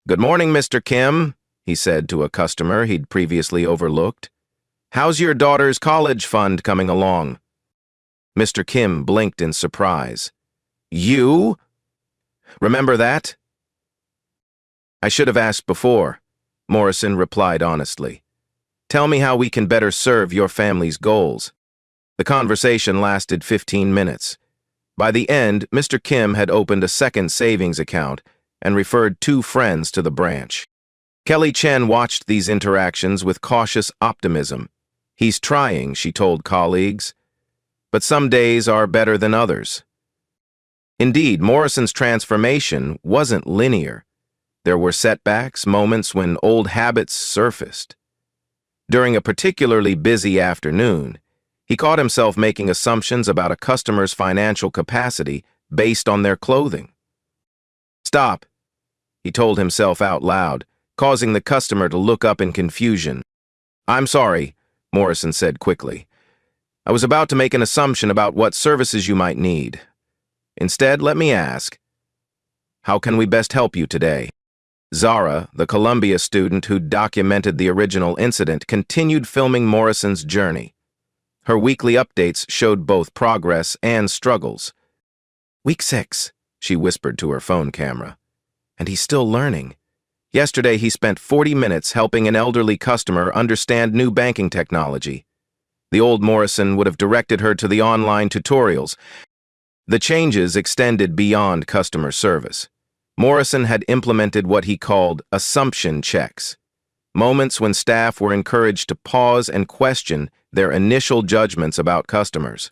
"Good morning, Mr. Kim," he said to a customer he'd previously overlooked. "How's your daughter's college fund coming along?" Mr. Kim blinked in surprise. "You? Remember that?" "I should have asked before," Morrison replied honestly. "Tell me how we can better serve your family's goals." The conversation lasted 15 minutes. By the end, Mr. Kim had opened a second savings account and referred 2 friends to the branch. Kelly Chen watched these interactions with cautious optimism. "He's trying," she told colleagues. But some days are better than others. Indeed, Morrison's transformation wasn't linear. There were setbacks, moments when old habits surfaced. During a particularly busy afternoon, he caught himself making assumptions about a customer's financial capacity based on their clothing. "Stop," he told himself out loud, causing the customer to look up in confusion. "I'm sorry," Morrison said quickly. "I was about to make an assumption about what services you might need. Instead, let me ask, how can we best help you today?" Zara, the Columbia student who documented the original incident, continued filming Morrison's journey. Her weekly updates showed both progress and struggles. "Week 6, she whispered to her phone camera. "And he's still learning. Yesterday, he spent 40 minutes helping an elderly customer understand new banking technology. The old Morrison would have directed her to the online tutorials. The changes extended beyond customer service. Morrison had implemented what he called assumption checks, moments when staff were encouraged to pause and question their initial judgments about customers.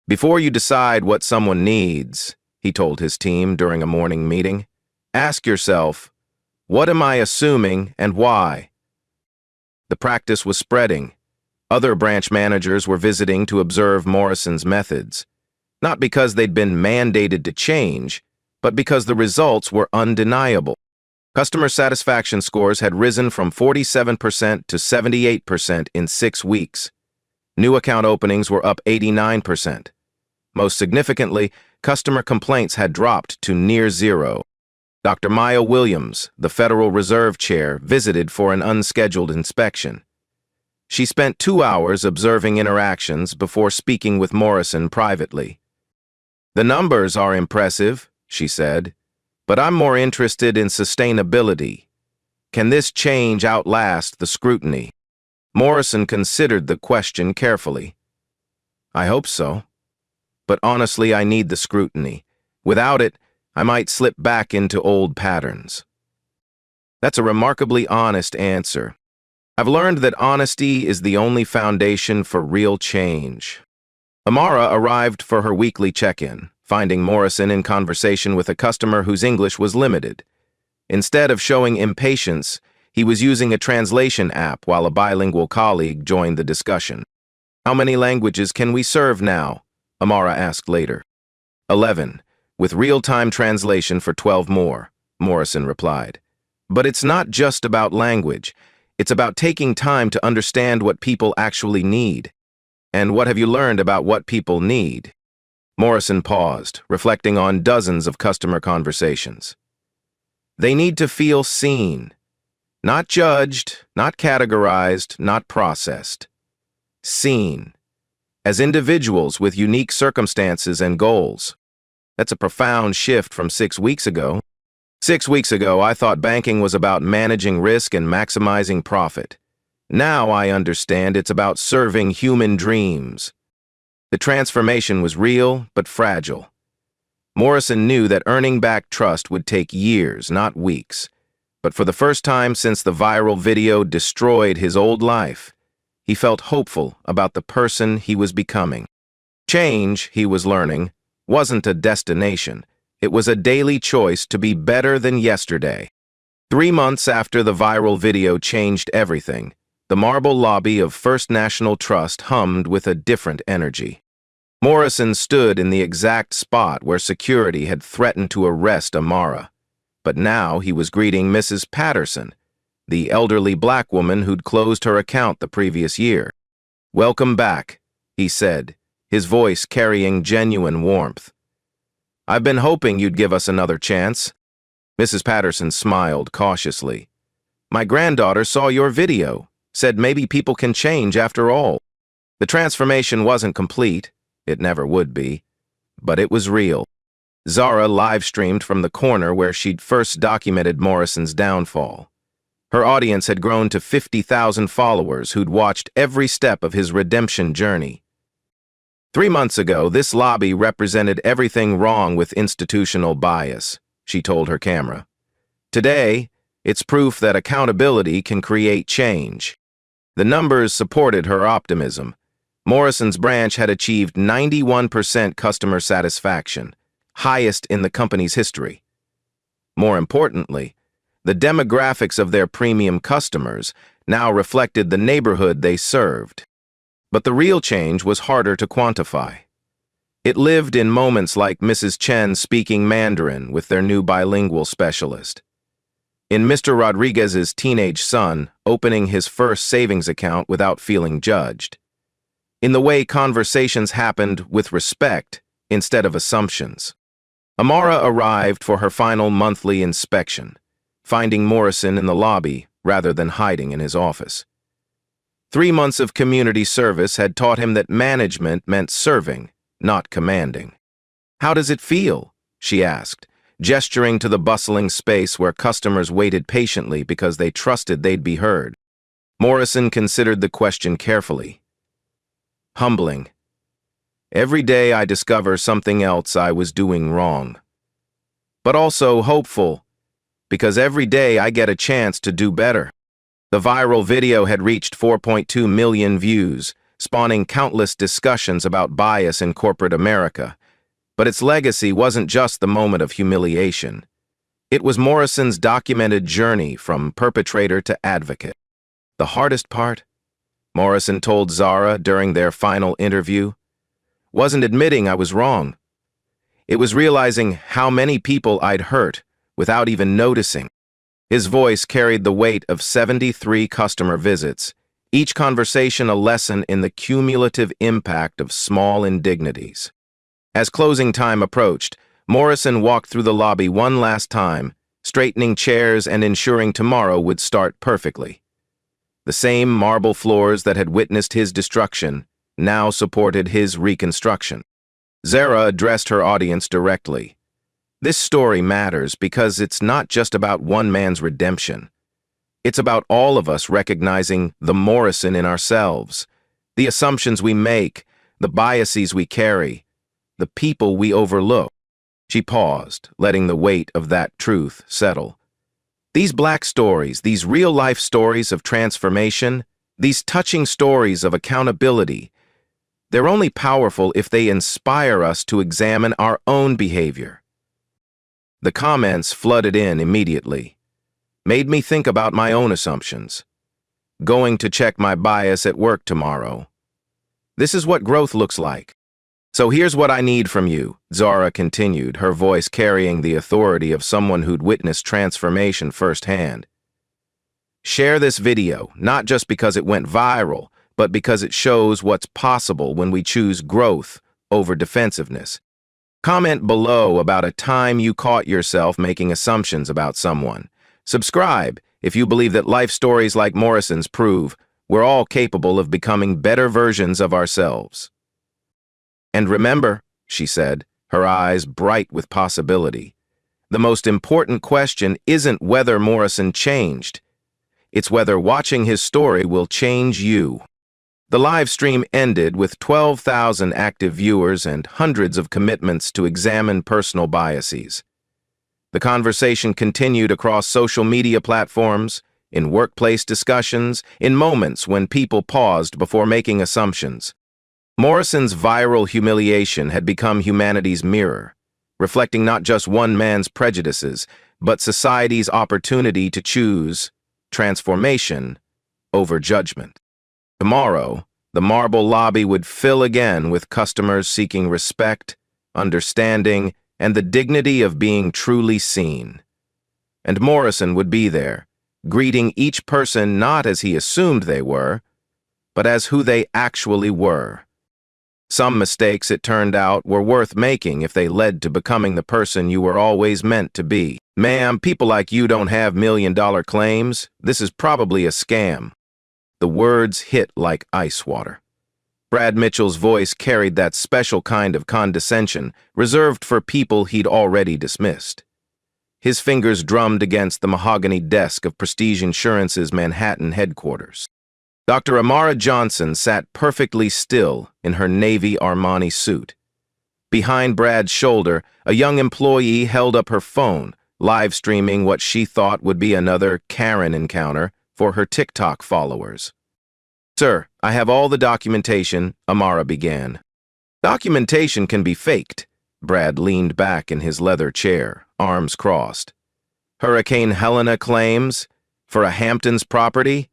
"Before you decide what someone needs," he told his team during a morning meeting, "ask yourself, what am I assuming and why?" The practice was spreading. Other branch managers were visiting to observe Morrison's methods, not because they'd been mandated to change, but because the results were undeniable. Customer satisfaction scores had risen from 47% to 78% in 6 weeks. New account openings were up 89%. Most significantly, customer complaints had dropped to near zero. Dr. Maya Williams, the Federal Reserve Chair, visited for an unscheduled inspection. She spent 2 hours observing interactions before speaking with Morrison privately. "The numbers are impressive," she said, "but I'm more interested in sustainability. Can this change outlast the scrutiny?" Morrison considered the question carefully. "I hope so. But honestly, I need the scrutiny. Without it, I might slip back into old patterns." That's a remarkably honest answer. I've learned that honesty is the only foundation for real change. Amara arrived for her weekly check-in, finding Morrison in conversation with a customer whose English was limited. Instead of showing impatience, he was using a translation app while a bilingual colleague joined the discussion. "How many languages can we serve now?" Amara asked later. 11, with real-time translation for 12 more, Morrison replied. "But it's not just about language. It's about taking time to understand what people actually need. And what have you learned about what people need?" Morrison paused, reflecting on dozens of customer conversations. They need to feel seen. Not judged, not categorized, not processed. Seen. As individuals with unique circumstances and goals. That's a profound shift from 6 weeks ago. 6 weeks ago, I thought banking was about managing risk and maximizing profit. Now I understand it's about serving human dreams. The transformation was real, but fragile. Morrison knew that earning back trust would take years, not weeks. But for the first time since the viral video destroyed his old life, he felt hopeful about the person he was becoming. Change, he was learning, wasn't a destination. It was a daily choice to be better than yesterday. 3 months after the viral video changed everything, the marble lobby of First National Trust hummed with a different energy. Morrison stood in the exact spot where security had threatened to arrest Amara. But now he was greeting Mrs. Patterson, the elderly black woman who'd closed her account the previous year. "Welcome back," he said, his voice carrying genuine warmth. "I've been hoping you'd give us another chance." Mrs. Patterson smiled cautiously. "My granddaughter saw your video, said maybe people can change after all." The transformation wasn't complete. It never would be. But it was real. Zara live-streamed from the corner where she'd first documented Morrison's downfall. Her audience had grown to 50,000 followers who'd watched every step of his redemption journey. 3 months ago, this lobby represented everything wrong with institutional bias, she told her camera. Today, it's proof that accountability can create change. The numbers supported her optimism. Morrison's branch had achieved 91% customer satisfaction, highest in the company's history. More importantly, the demographics of their premium customers now reflected the neighborhood they served. But the real change was harder to quantify. It lived in moments like Mrs. Chen speaking Mandarin with their new bilingual specialist, in Mr. Rodriguez's teenage son opening his first savings account without feeling judged, in the way conversations happened with respect instead of assumptions. Amara arrived for her final monthly inspection, finding Morrison in the lobby rather than hiding in his office. 3 months of community service had taught him that management meant serving, not commanding. "How does it feel?" she asked, gesturing to the bustling space where customers waited patiently because they trusted they'd be heard. Morrison considered the question carefully. "Humbling. Every day I discover something else I was doing wrong. But also hopeful, because every day I get a chance to do better." The viral video had reached 4.2 million views, spawning countless discussions about bias in corporate America. But its legacy wasn't just the moment of humiliation. It was Morrison's documented journey from perpetrator to advocate. The hardest part, Morrison told Zara during their final interview, wasn't admitting I was wrong. It was realizing how many people I'd hurt without even noticing. His voice carried the weight of 73 customer visits, each conversation a lesson in the cumulative impact of small indignities. As closing time approached, Morrison walked through the lobby one last time, straightening chairs and ensuring tomorrow would start perfectly. The same marble floors that had witnessed his destruction now supported his reconstruction. Zara addressed her audience directly. This story matters because it's not just about one man's redemption. It's about all of us recognizing the Morrison in ourselves, the assumptions we make, the biases we carry, the people we overlook. She paused, letting the weight of that truth settle. These black stories, these real-life stories of transformation, these touching stories of accountability, they're only powerful if they inspire us to examine our own behavior. The comments flooded in immediately. Made me think about my own assumptions. Going to check my bias at work tomorrow. This is what growth looks like. So here's what I need from you, Zara continued, her voice carrying the authority of someone who'd witnessed transformation firsthand. Share this video, not just because it went viral, but because it shows what's possible when we choose growth over defensiveness. Comment below about a time you caught yourself making assumptions about someone. Subscribe if you believe that life stories like Morrison's prove we're all capable of becoming better versions of ourselves. And remember, she said, her eyes bright with possibility, the most important question isn't whether Morrison changed. It's whether watching his story will change you. The live stream ended with 12,000 active viewers and hundreds of commitments to examine personal biases. The conversation continued across social media platforms, in workplace discussions, in moments when people paused before making assumptions. Morrison's viral humiliation had become humanity's mirror, reflecting not just one man's prejudices, but society's opportunity to choose transformation over judgment. Tomorrow, the marble lobby would fill again with customers seeking respect, understanding, and the dignity of being truly seen. And Morrison would be there, greeting each person not as he assumed they were, but as who they actually were. Some mistakes, it turned out, were worth making if they led to becoming the person you were always meant to be. "Ma'am, people like you don't have million-dollar claims. This is probably a scam." The words hit like ice water. Brad Mitchell's voice carried that special kind of condescension reserved for people he'd already dismissed. His fingers drummed against the mahogany desk of Prestige Insurance's Manhattan headquarters. Dr. Amara Johnson sat perfectly still in her Navy Armani suit. Behind Brad's shoulder, a young employee held up her phone, live streaming what she thought would be another Karen encounter for her TikTok followers. "Sir, I have all the documentation," Amara began. "Documentation can be faked." Brad leaned back in his leather chair, arms crossed. "Hurricane Helena claims for a Hamptons property?"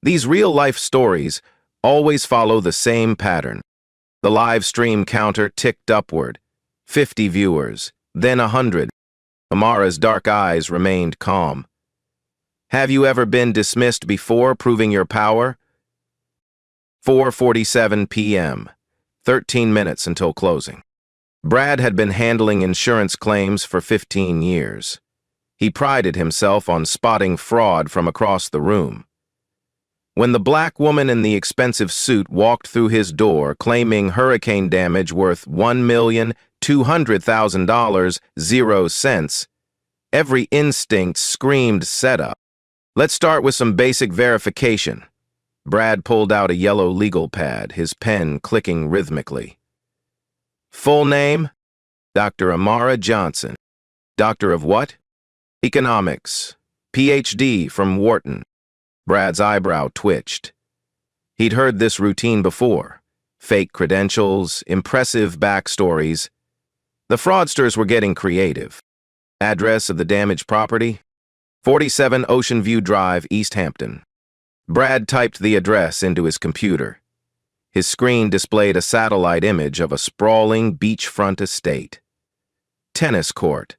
These real-life stories always follow the same pattern. The live stream counter ticked upward. 50 viewers, then 100. Amara's dark eyes remained calm. "Have you ever been dismissed before, proving your power?" 4:47 p.m., 13 minutes until closing. Brad had been handling insurance claims for 15 years. He prided himself on spotting fraud from across the room. When the black woman in the expensive suit walked through his door claiming hurricane damage worth $1,200,000, 0 cents, every instinct screamed setup. "Let's start with some basic verification." Brad pulled out a yellow legal pad, his pen clicking rhythmically. "Full name?" "Dr. Amara Johnson." "Doctor of what?" "Economics. PhD from Wharton." Brad's eyebrow twitched. He'd heard this routine before. Fake credentials, impressive backstories. The fraudsters were getting creative. "Address of the damaged property?" 47 Ocean View Drive, East Hampton. Brad typed the address into his computer. His screen displayed a satellite image of a sprawling beachfront estate. Tennis court,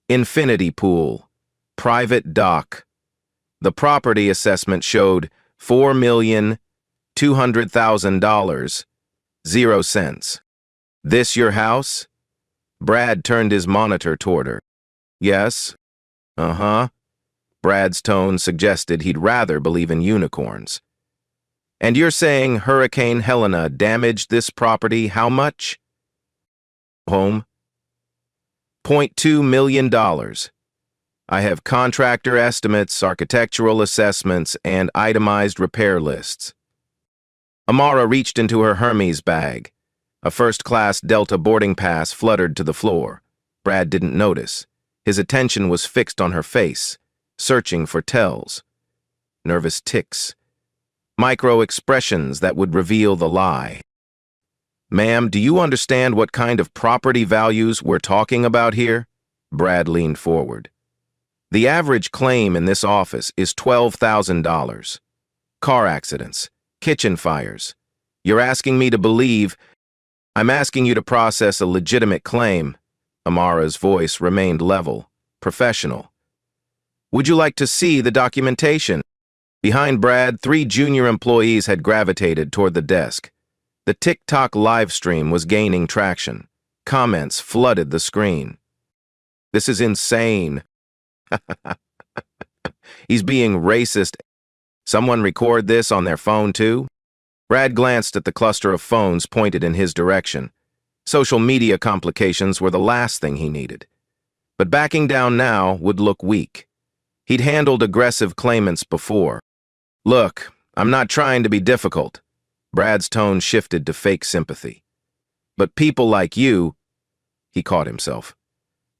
infinity pool, private dock. The property assessment showed $4,200,000, 0 cents. "This your house?" Brad turned his monitor toward her. "Yes." "Uh-huh." Brad's tone suggested he'd rather believe in unicorns. "And you're saying Hurricane Helena damaged this property how much?" "Home?" $0.2 million. "I have contractor estimates, architectural assessments, and itemized repair lists." Amara reached into her Hermes bag. A first-class Delta boarding pass fluttered to the floor. Brad didn't notice. His attention was fixed on her face, searching for tells. Nervous tics. Micro-expressions that would reveal the lie. "Ma'am, do you understand what kind of property values we're talking about here?" Brad leaned forward. "The average claim in this office is $12,000. Car accidents, kitchen fires. You're asking me to believe—" "I'm asking you to process a legitimate claim." Amara's voice remained level, professional. "Would you like to see the documentation?" Behind Brad, 3 junior employees had gravitated toward the desk. The TikTok livestream was gaining traction. Comments flooded the screen. "This is insane." "He's being racist." "Someone record this on their phone too?" Brad glanced at the cluster of phones pointed in his direction. Social media complications were the last thing he needed. But backing down now would look weak. He'd handled aggressive claimants before. "Look, I'm not trying to be difficult." Brad's tone shifted to fake sympathy. "But people like you," he caught himself.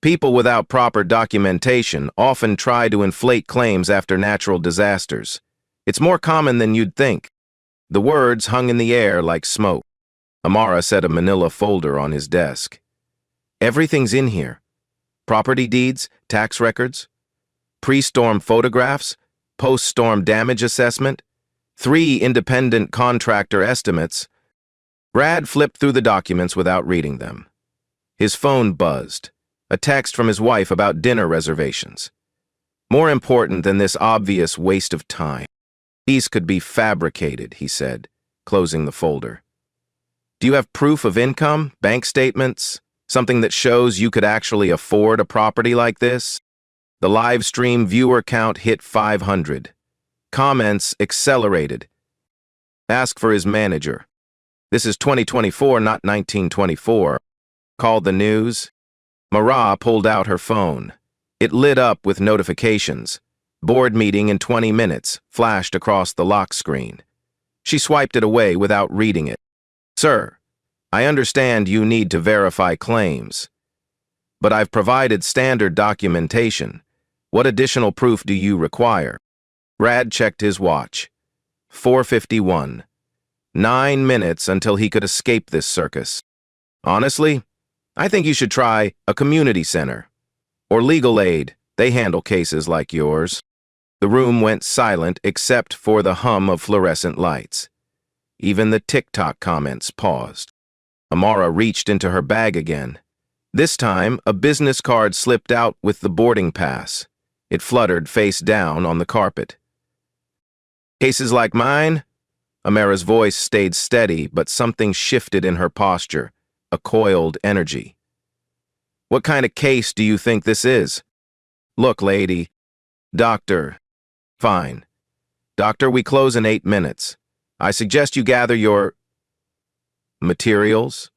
"People without proper documentation often try to inflate claims after natural disasters. It's more common than you'd think." The words hung in the air like smoke. Amara set a manila folder on his desk. "Everything's in here. Property deeds, tax records, pre-storm photographs, post-storm damage assessment, 3 independent contractor estimates." Brad flipped through the documents without reading them. His phone buzzed. A text from his wife about dinner reservations. More important than this obvious waste of time. "These could be fabricated," he said, closing the folder. "Do you have proof of income, bank statements, something that shows you could actually afford a property like this?" The live stream viewer count hit 500. Comments accelerated. "Ask for his manager. This is 2024, not 1924. Called the news." Mara pulled out her phone. It lit up with notifications. "Board meeting in 20 minutes," flashed across the lock screen. She swiped it away without reading it. Sir, I understand you need to verify claims, but I've provided standard documentation. What additional proof do you require? Brad checked his watch. 4:51. 9 minutes until he could escape this circus. Honestly, I think you should try a community center. Or legal aid. They handle cases like yours. The room went silent except for the hum of fluorescent lights. Even the TikTok comments paused. Amara reached into her bag again. This time, a business card slipped out with the boarding pass. It fluttered face down on the carpet. Cases like mine? Amara's voice stayed steady, but something shifted in her posture, a coiled energy. What kind of case do you think this is? Look, lady. Doctor. Fine. Doctor, we close in 8 minutes. I suggest you gather your materials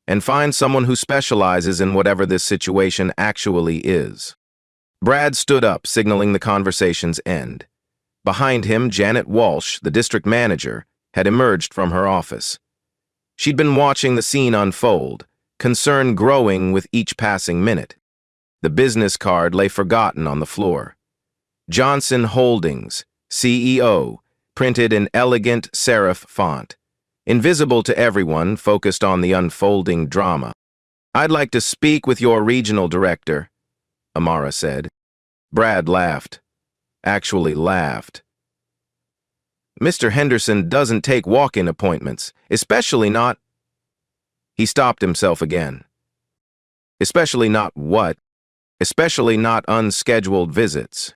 and find someone who specializes in whatever this situation actually is. Brad stood up, signaling the conversation's end. Behind him, Janet Walsh, the district manager, had emerged from her office. She'd been watching the scene unfold, concern growing with each passing minute. The business card lay forgotten on the floor. Johnson Holdings, CEO, printed in elegant serif font. Invisible to everyone, focused on the unfolding drama. I'd like to speak with your regional director, Amara said. Brad laughed. Actually laughed. Mr. Henderson doesn't take walk-in appointments, especially not... He stopped himself again. Especially not what? Especially not unscheduled visits.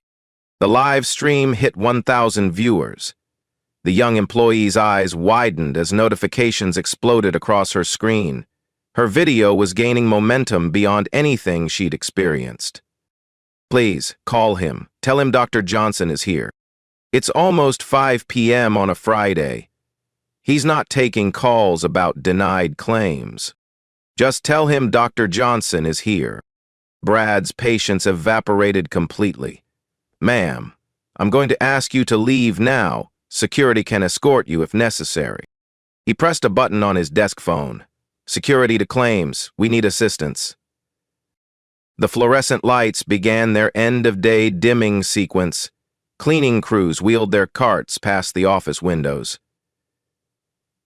The live stream hit 1,000 viewers. The young employee's eyes widened as notifications exploded across her screen. Her video was gaining momentum beyond anything she'd experienced. Please, call him. Tell him Dr. Johnson is here. It's almost 5 p.m. on a Friday. He's not taking calls about denied claims. Just tell him Dr. Johnson is here. Brad's patience evaporated completely. Ma'am, I'm going to ask you to leave now. Security can escort you if necessary. He pressed a button on his desk phone. Security to claims. We need assistance. The fluorescent lights began their end-of-day dimming sequence. Cleaning crews wheeled their carts past the office windows.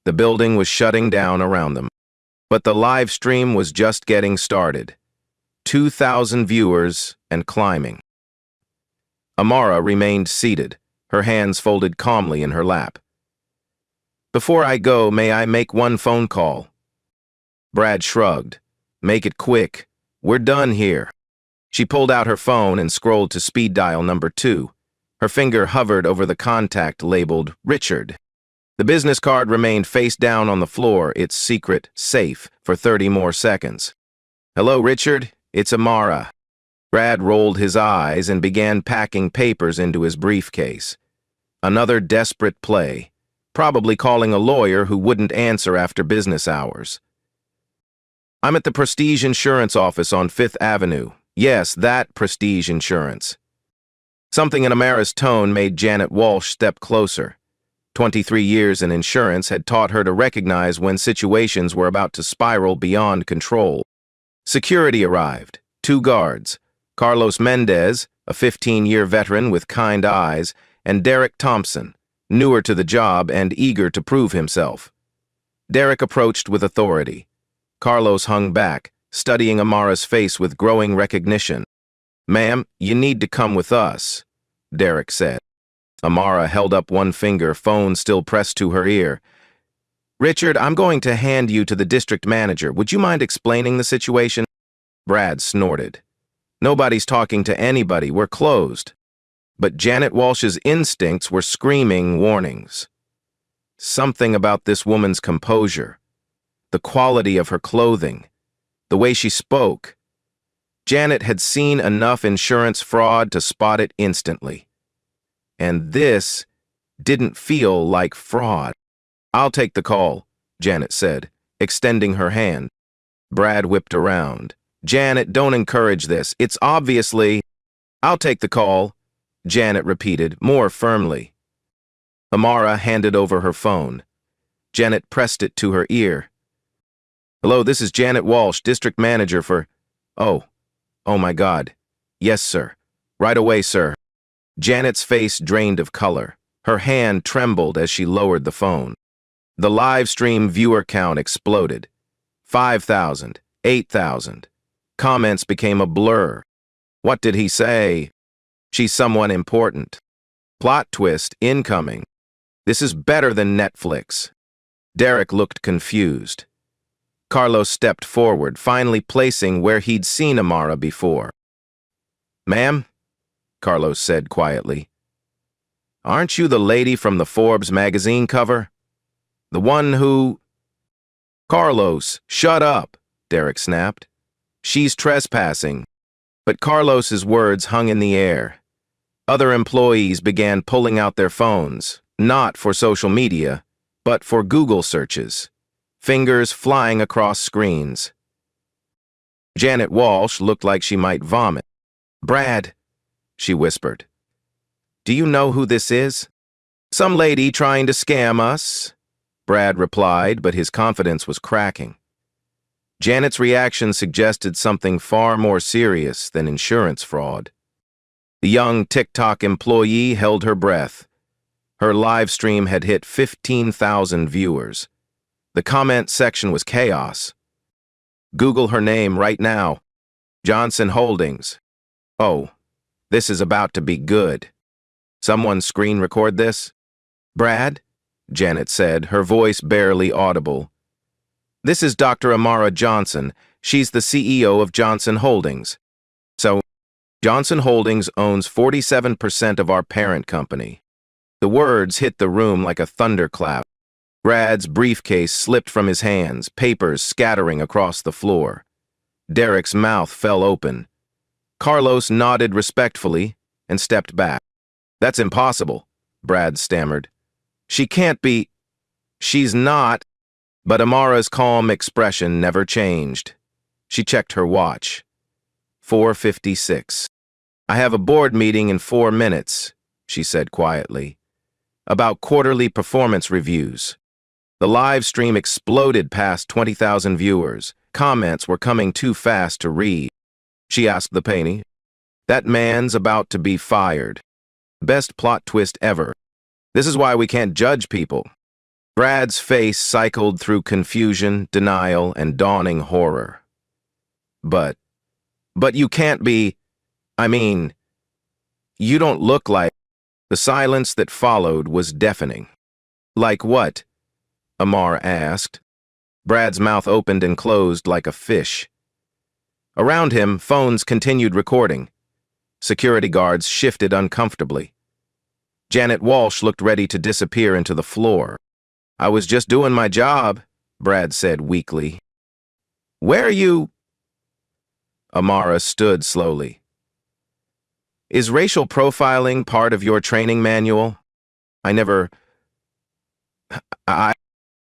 The building was shutting down around them. But the live stream was just getting started. 2,000 viewers and climbing. Amara remained seated, her hands folded calmly in her lap. Before I go, may I make one phone call? Brad shrugged. Make it quick. We're done here. She pulled out her phone and scrolled to speed dial number 2. Her finger hovered over the contact labeled Richard. The business card remained face down on the floor, its secret safe, for 30 more seconds. Hello, Richard. It's Amara. Brad rolled his eyes and began packing papers into his briefcase. Another desperate play, probably calling a lawyer who wouldn't answer after business hours. I'm at the Prestige Insurance office on 5th Avenue. Yes, that Prestige Insurance. Something in Amara's tone made Janet Walsh step closer. 23 years in insurance had taught her to recognize when situations were about to spiral beyond control. Security arrived. 2 guards. Carlos Mendez, a 15-year veteran with kind eyes, and Derek Thompson, newer to the job and eager to prove himself. Derek approached with authority. Carlos hung back, studying Amara's face with growing recognition. Ma'am, you need to come with us, Derek said. Amara held up one finger, phone still pressed to her ear. Richard, I'm going to hand you to the district manager. Would you mind explaining the situation? Brad snorted. Nobody's talking to anybody. We're closed. But Janet Walsh's instincts were screaming warnings. Something about this woman's composure, the quality of her clothing, the way she spoke. Janet had seen enough insurance fraud to spot it instantly. And this didn't feel like fraud. I'll take the call, Janet said, extending her hand. Brad whipped around. Janet, don't encourage this. It's obviously... I'll take the call, Janet repeated, more firmly. Amara handed over her phone. Janet pressed it to her ear. "Hello, this is Janet Walsh, district manager for—" Oh my God. "Yes, sir. Right away, sir." Janet's face drained of color. Her hand trembled as she lowered the phone. The live stream viewer count exploded. 5,000, 8,000. Comments became a blur. What did he say? She's someone important. Plot twist incoming. This is better than Netflix. Derek looked confused. Carlos stepped forward, finally placing where he'd seen Amara before. "Ma'am," Carlos said quietly, "aren't you the lady from the Forbes magazine cover? The one who—" "Carlos, shut up," Derek snapped. "She's trespassing." But Carlos's words hung in the air. Other employees began pulling out their phones, not for social media, but for Google searches, fingers flying across screens. Janet Walsh looked like she might vomit. "Brad," she whispered, "do you know who this is?" "Some lady trying to scam us," Brad replied, but his confidence was cracking. Janet's reaction suggested something far more serious than insurance fraud. The young TikTok employee held her breath. Her live stream had hit 15,000 viewers. The comment section was chaos. "Google her name right now. Johnson Holdings. Oh, this is about to be good. Someone screen record this?" "Brad," Janet said, her voice barely audible. "This is Dr. Amara Johnson. She's the CEO of Johnson Holdings. So, Johnson Holdings owns 47% of our parent company." The words hit the room like a thunderclap. Brad's briefcase slipped from his hands, papers scattering across the floor. Derek's mouth fell open. Carlos nodded respectfully and stepped back. "That's impossible," Brad stammered. "She can't be—" "She's not." But Amara's calm expression never changed. She checked her watch. 4:56. "I have a board meeting in 4 minutes," she said quietly, "about quarterly performance reviews." The live stream exploded past 20,000 viewers. Comments were coming too fast to read. She asked the painter, "That man's about to be fired. Best plot twist ever. This is why we can't judge people." Brad's face cycled through confusion, denial, and dawning horror. But you can't be, I mean, you don't look like—" The silence that followed was deafening. "Like what?" Amar asked. Brad's mouth opened and closed like a fish. Around him, phones continued recording. Security guards shifted uncomfortably. Janet Walsh looked ready to disappear into the floor. "I was just doing my job," Brad said weakly. "Where are you?" Amara stood slowly. "Is racial profiling part of your training manual?"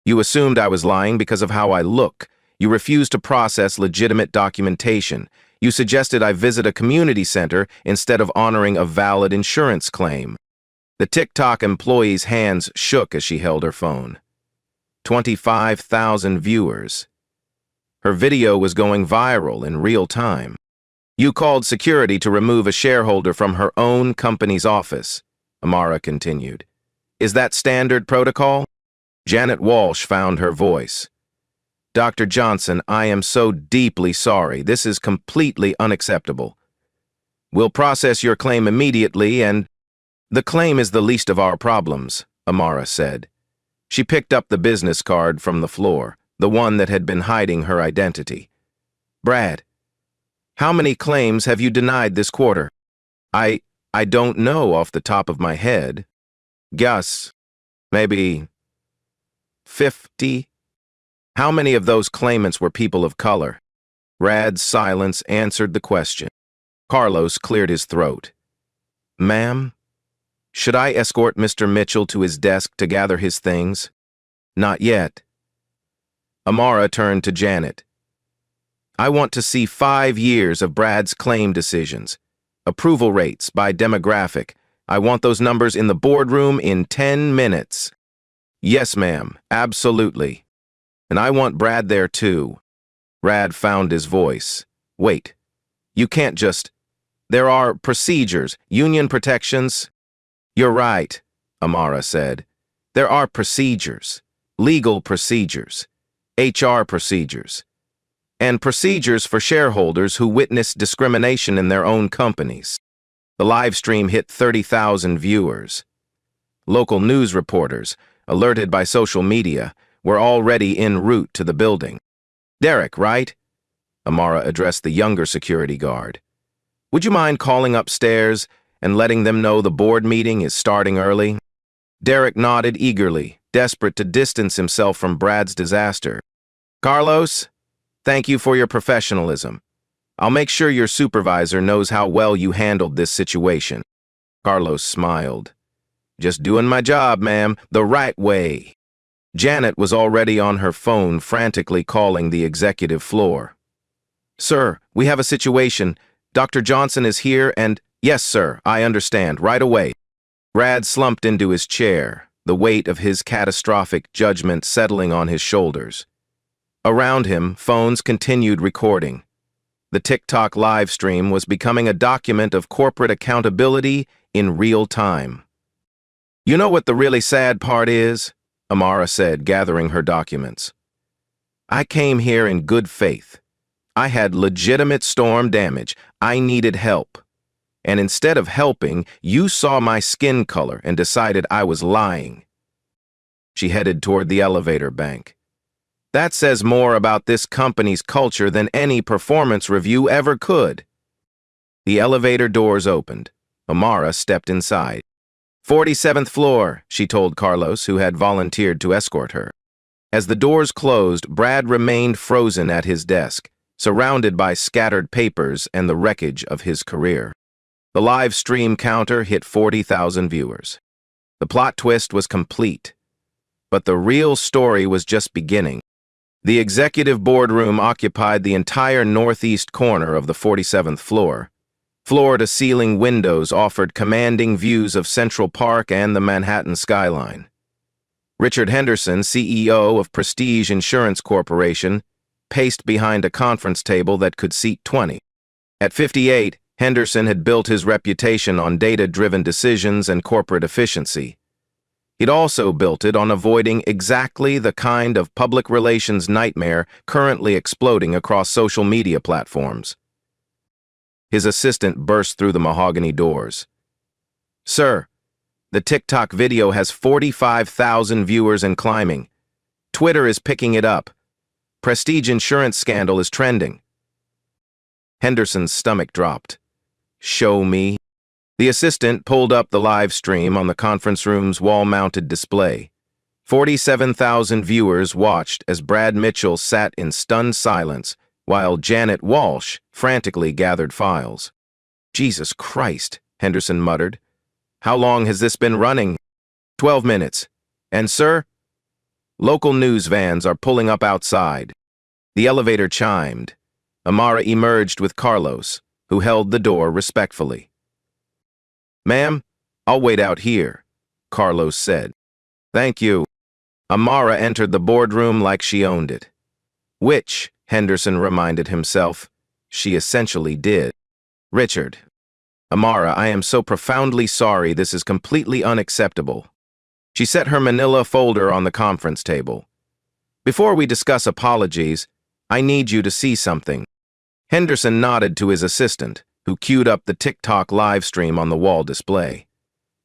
You assumed I was lying because of how I look. You refused to process legitimate documentation. You suggested I visit a community center instead of honoring a valid insurance claim." The TikTok employee's hands shook as she held her phone. 25,000 viewers. Her video was going viral in real time. "You called security to remove a shareholder from her own company's office," Amara continued. "Is that standard protocol?" Janet Walsh found her voice. "Dr. Johnson, I am so deeply sorry. This is completely unacceptable. We'll process your claim immediately and—" "The claim is the least of our problems," Amara said. She picked up the business card from the floor, the one that had been hiding her identity. "Brad, how many claims have you denied this quarter?" I don't know off the top of my head. Guess, maybe 50? How many of those claimants were people of color?" Brad's silence answered the question. Carlos cleared his throat. "Ma'am, should I escort Mr. Mitchell to his desk to gather his things?" "Not yet." Amara turned to Janet. "I want to see 5 years of Brad's claim decisions, approval rates by demographic, I want those numbers in the boardroom in 10 minutes. Yes, ma'am, absolutely. And I want Brad there too. Brad found his voice. Wait, you can't just... There are procedures, union protections. You're right, Amara said. There are procedures, legal procedures, HR procedures, and procedures for shareholders who witness discrimination in their own companies. The live stream hit 30,000 viewers. Local news reporters, alerted by social media, were already en route to the building. Derek, right? Amara addressed the younger security guard. Would you mind calling upstairs and letting them know the board meeting is starting early? Derek nodded eagerly, desperate to distance himself from Brad's disaster. Carlos, thank you for your professionalism. I'll make sure your supervisor knows how well you handled this situation. Carlos smiled. Just doing my job, ma'am, the right way. Janet was already on her phone, frantically calling the executive floor. Sir, we have a situation. Dr. Johnson is here and... Yes, sir, I understand, right away. Brad slumped into his chair, the weight of his catastrophic judgment settling on his shoulders. Around him, phones continued recording. The TikTok live stream was becoming a document of corporate accountability in real time. You know what the really sad part is? Amara said, gathering her documents. I came here in good faith. I had legitimate storm damage. I needed help. And instead of helping, you saw my skin color and decided I was lying. She headed toward the elevator bank. That says more about this company's culture than any performance review ever could. The elevator doors opened. Amara stepped inside. 47th floor, she told Carlos, who had volunteered to escort her. As the doors closed, Brad remained frozen at his desk, surrounded by scattered papers and the wreckage of his career. The live stream counter hit 40,000 viewers. The plot twist was complete, but the real story was just beginning. The executive boardroom occupied the entire northeast corner of the 47th floor. Floor-to-ceiling windows offered commanding views of Central Park and the Manhattan skyline. Richard Henderson, CEO of Prestige Insurance Corporation, paced behind a conference table that could seat 20. At 58, Henderson had built his reputation on data-driven decisions and corporate efficiency. He'd also built it on avoiding exactly the kind of public relations nightmare currently exploding across social media platforms. His assistant burst through the mahogany doors. Sir, the TikTok video has 45,000 viewers and climbing. Twitter is picking it up. Prestige insurance scandal is trending. Henderson's stomach dropped. Show me. The assistant pulled up the live stream on the conference room's wall-mounted display. 47,000 viewers watched as Brad Mitchell sat in stunned silence, while Janet Walsh frantically gathered files. Jesus Christ, Henderson muttered. How long has this been running? 12 minutes. And, sir? Local news vans are pulling up outside. The elevator chimed. Amara emerged with Carlos, who held the door respectfully. Ma'am, I'll wait out here, Carlos said. Thank you. Amara entered the boardroom like she owned it. Which, Henderson reminded himself, she essentially did. Richard. Amara, I am so profoundly sorry, this is completely unacceptable. She set her manila folder on the conference table. Before we discuss apologies, I need you to see something. Henderson nodded to his assistant, who queued up the TikTok live stream on the wall display.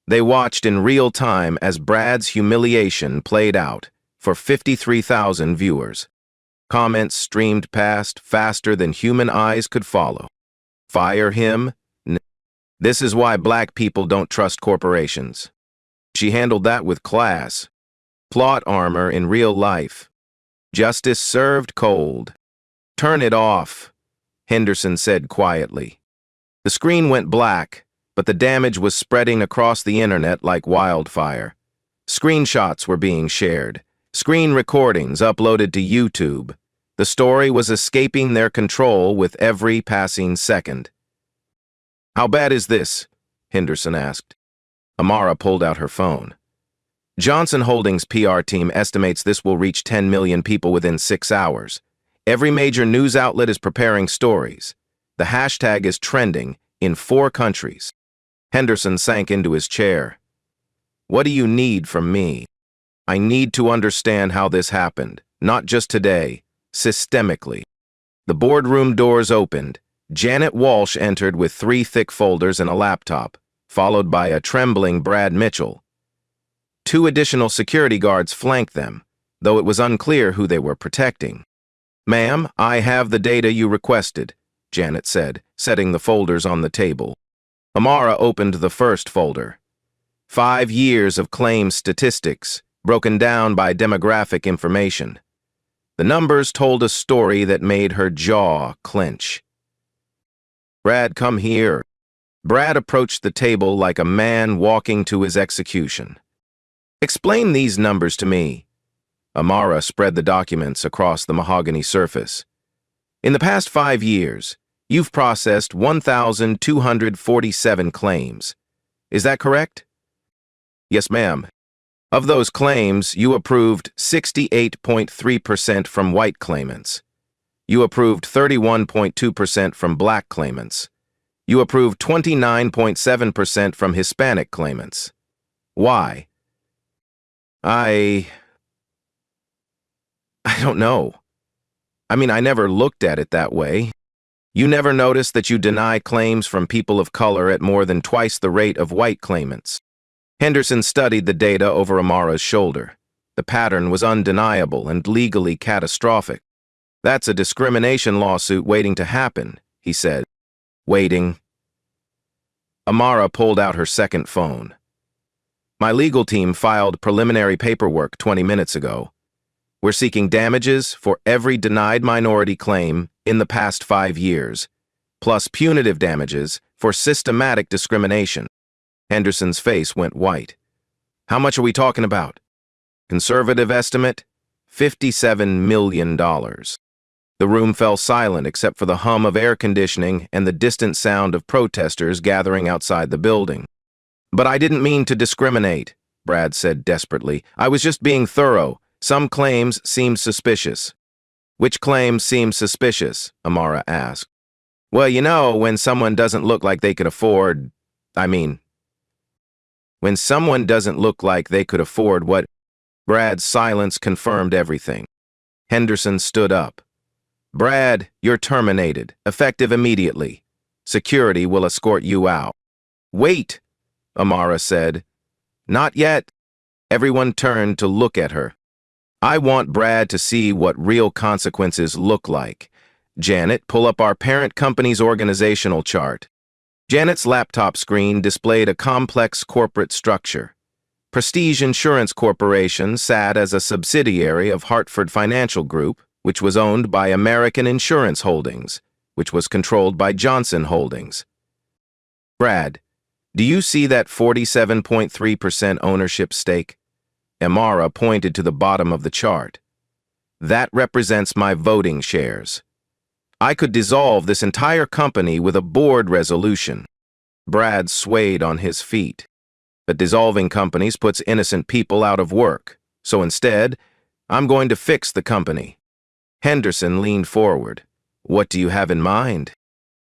They watched in real time as Brad's humiliation played out for 53,000 viewers. Comments streamed past faster than human eyes could follow. Fire him? This is why black people don't trust corporations. She handled that with class. Plot armor in real life. Justice served cold. Turn it off, Henderson said quietly. The screen went black, but the damage was spreading across the internet like wildfire. Screenshots were being shared. Screen recordings uploaded to YouTube. The story was escaping their control with every passing second. How bad is this? Henderson asked. Amara pulled out her phone. Johnson Holdings' PR team estimates this will reach 10 million people within 6 hours. Every major news outlet is preparing stories. The hashtag is trending in 4 countries. Henderson sank into his chair. What do you need from me? I need to understand how this happened, not just today, systemically. The boardroom doors opened. Janet Walsh entered with 3 thick folders and a laptop, followed by a trembling Brad Mitchell. 2 additional security guards flanked them, though it was unclear who they were protecting. "Ma'am, I have the data you requested," Janet said, setting the folders on the table. Amara opened the first folder. 5 years of claims statistics, broken down by demographic information. The numbers told a story that made her jaw clench. "Brad, come here." Brad approached the table like a man walking to his execution. "Explain these numbers to me." Amara spread the documents across the mahogany surface. "In the past 5 years, you've processed 1,247 claims. Is that correct?" "Yes, ma'am. Of those claims, you approved 68.3% from white claimants. You approved 31.2% from black claimants. You approved 29.7% from Hispanic claimants. Why?" I don't know. I mean, I never looked at it that way. You never noticed that you deny claims from people of color at more than twice the rate of white claimants. Henderson studied the data over Amara's shoulder. The pattern was undeniable and legally catastrophic. "That's a discrimination lawsuit waiting to happen," he said. "Waiting." Amara pulled out her second phone. "My legal team filed preliminary paperwork 20 minutes ago. We're seeking damages for every denied minority claim in the past 5 years, plus punitive damages for systematic discrimination." Henderson's face went white. "How much are we talking about?" "Conservative estimate, $57 million. The room fell silent except for the hum of air conditioning and the distant sound of protesters gathering outside the building. "But I didn't mean to discriminate," Brad said desperately. "I was just being thorough. Some claims seemed suspicious." "Which claims seem suspicious?" Amara asked. "Well, you know, when someone doesn't look like they could afford... when someone doesn't look like they could afford what..." Brad's silence confirmed everything. Henderson stood up. "Brad, you're terminated, effective immediately. Security will escort you out." "Wait," Amara said. "Not yet." Everyone turned to look at her. "I want Brad to see what real consequences look like. Janet, pull up our parent company's organizational chart." Janet's laptop screen displayed a complex corporate structure. Prestige Insurance Corporation sat as a subsidiary of Hartford Financial Group, which was owned by American Insurance Holdings, which was controlled by Johnson Holdings. "Brad, do you see that 47.3% ownership stake?" Amara pointed to the bottom of the chart. "That represents my voting shares. I could dissolve this entire company with a board resolution." Brad swayed on his feet. "But dissolving companies puts innocent people out of work. So instead, I'm going to fix the company." Henderson leaned forward. "What do you have in mind?"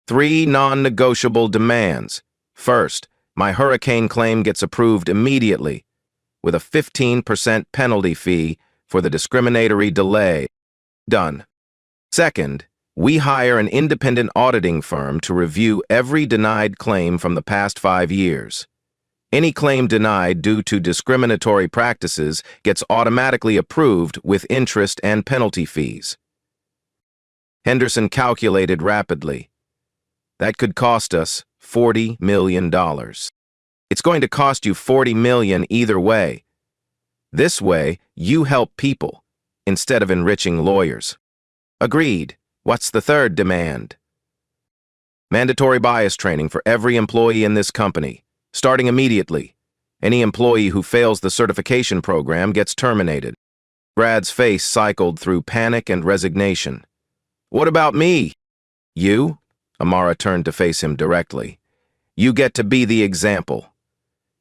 "3 non-negotiable demands. First, my hurricane claim gets approved immediately, with a 15% penalty fee for the discriminatory delay. Done. Second, we hire an independent auditing firm to review every denied claim from the past 5 years. Any claim denied due to discriminatory practices gets automatically approved with interest and penalty fees." Henderson calculated rapidly. "That could cost us $40 million. It's going to cost you $40 million either way. This way, you help people, instead of enriching lawyers." "Agreed. What's the third demand?" "Mandatory bias training for every employee in this company, starting immediately. Any employee who fails the certification program gets terminated." Brad's face cycled through panic and resignation. "What about me?" "You?" Amara turned to face him directly. "You get to be the example.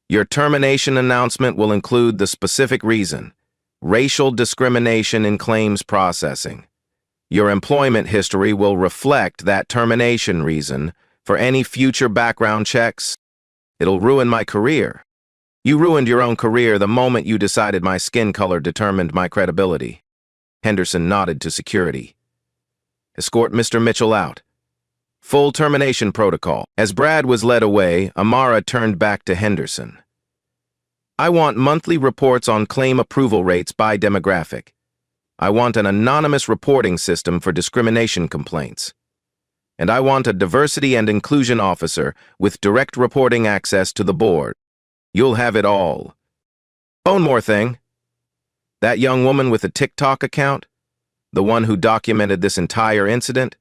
Your termination announcement will include the specific reason: racial discrimination in claims processing. Your employment history will reflect that termination reason for any future background checks. It'll ruin my career. You ruined your own career the moment you decided my skin color determined my credibility. Henderson nodded to security. Escort Mr. Mitchell out. Full termination protocol. As Brad was led away, Amara turned back to Henderson. I want monthly reports on claim approval rates by demographic. I want an anonymous reporting system for discrimination complaints. And I want a diversity and inclusion officer with direct reporting access to the board. You'll have it all. One more thing. That young woman with the TikTok account, the one who documented this entire incident,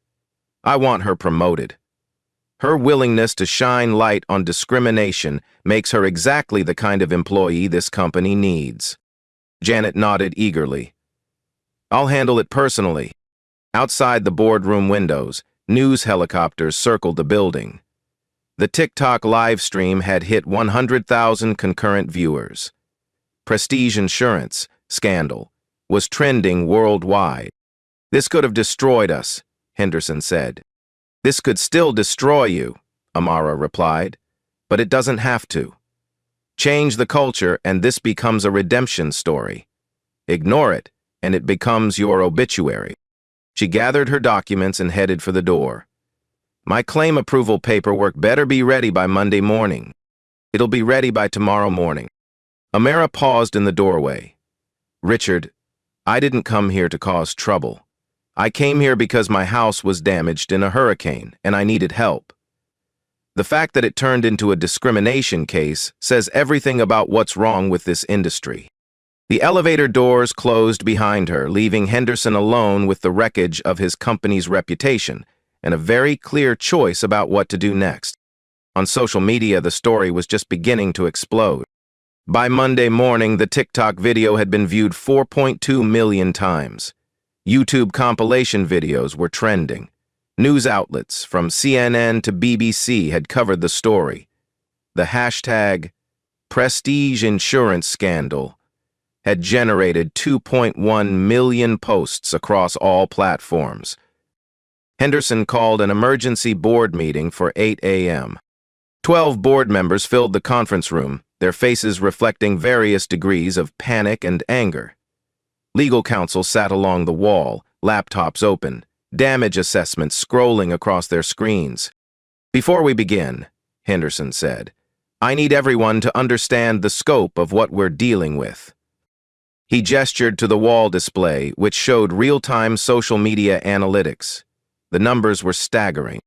I want her promoted. Her willingness to shine light on discrimination makes her exactly the kind of employee this company needs. Janet nodded eagerly. I'll handle it personally. Outside the boardroom windows, news helicopters circled the building. The TikTok live stream had hit 100,000 concurrent viewers. Prestige Insurance scandal was trending worldwide. This could have destroyed us, Henderson said. This could still destroy you, Amara replied, but it doesn't have to. Change the culture and this becomes a redemption story. Ignore it and it becomes your obituary. She gathered her documents and headed for the door. My claim approval paperwork better be ready by Monday morning. It'll be ready by tomorrow morning. Amara paused in the doorway. Richard, I didn't come here to cause trouble. I came here because my house was damaged in a hurricane and I needed help. The fact that it turned into a discrimination case says everything about what's wrong with this industry. The elevator doors closed behind her, leaving Henderson alone with the wreckage of his company's reputation and a very clear choice about what to do next. On social media, the story was just beginning to explode. By Monday morning, the TikTok video had been viewed 4.2 million times. YouTube compilation videos were trending. News outlets from CNN to BBC had covered the story. The hashtag Prestige Insurance Scandal had generated 2.1 million posts across all platforms. Henderson called an emergency board meeting for 8 a.m. 12 board members filled the conference room, their faces reflecting various degrees of panic and anger. Legal counsel sat along the wall, laptops open, damage assessments scrolling across their screens. Before we begin, Henderson said, I need everyone to understand the scope of what we're dealing with. He gestured to the wall display, which showed real-time social media analytics. The numbers were staggering.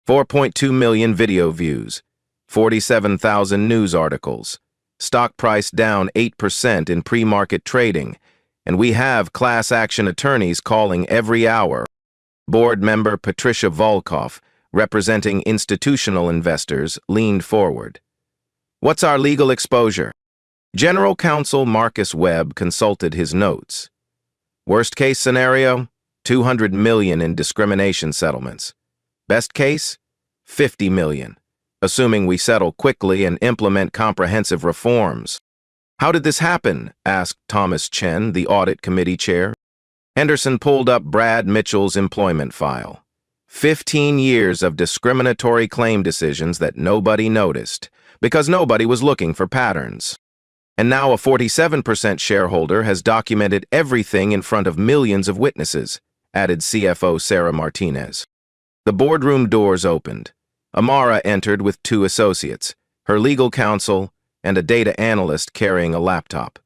4.2 million video views, 47,000 news articles, stock price down 8% in pre-market trading, and we have class action attorneys calling every hour. Board member Patricia Volkov, representing institutional investors, leaned forward. What's our legal exposure? General Counsel Marcus Webb consulted his notes. Worst case scenario, 200 million in discrimination settlements. Best case, 50 million, assuming we settle quickly and implement comprehensive reforms. How did this happen? Asked Thomas Chen, the audit committee chair. Henderson pulled up Brad Mitchell's employment file. 15 years of discriminatory claim decisions that nobody noticed, because nobody was looking for patterns. And now a 47% shareholder has documented everything in front of millions of witnesses, added CFO Sarah Martinez. The boardroom doors opened. Amara entered with 2 associates, her legal counsel, and a data analyst carrying a laptop.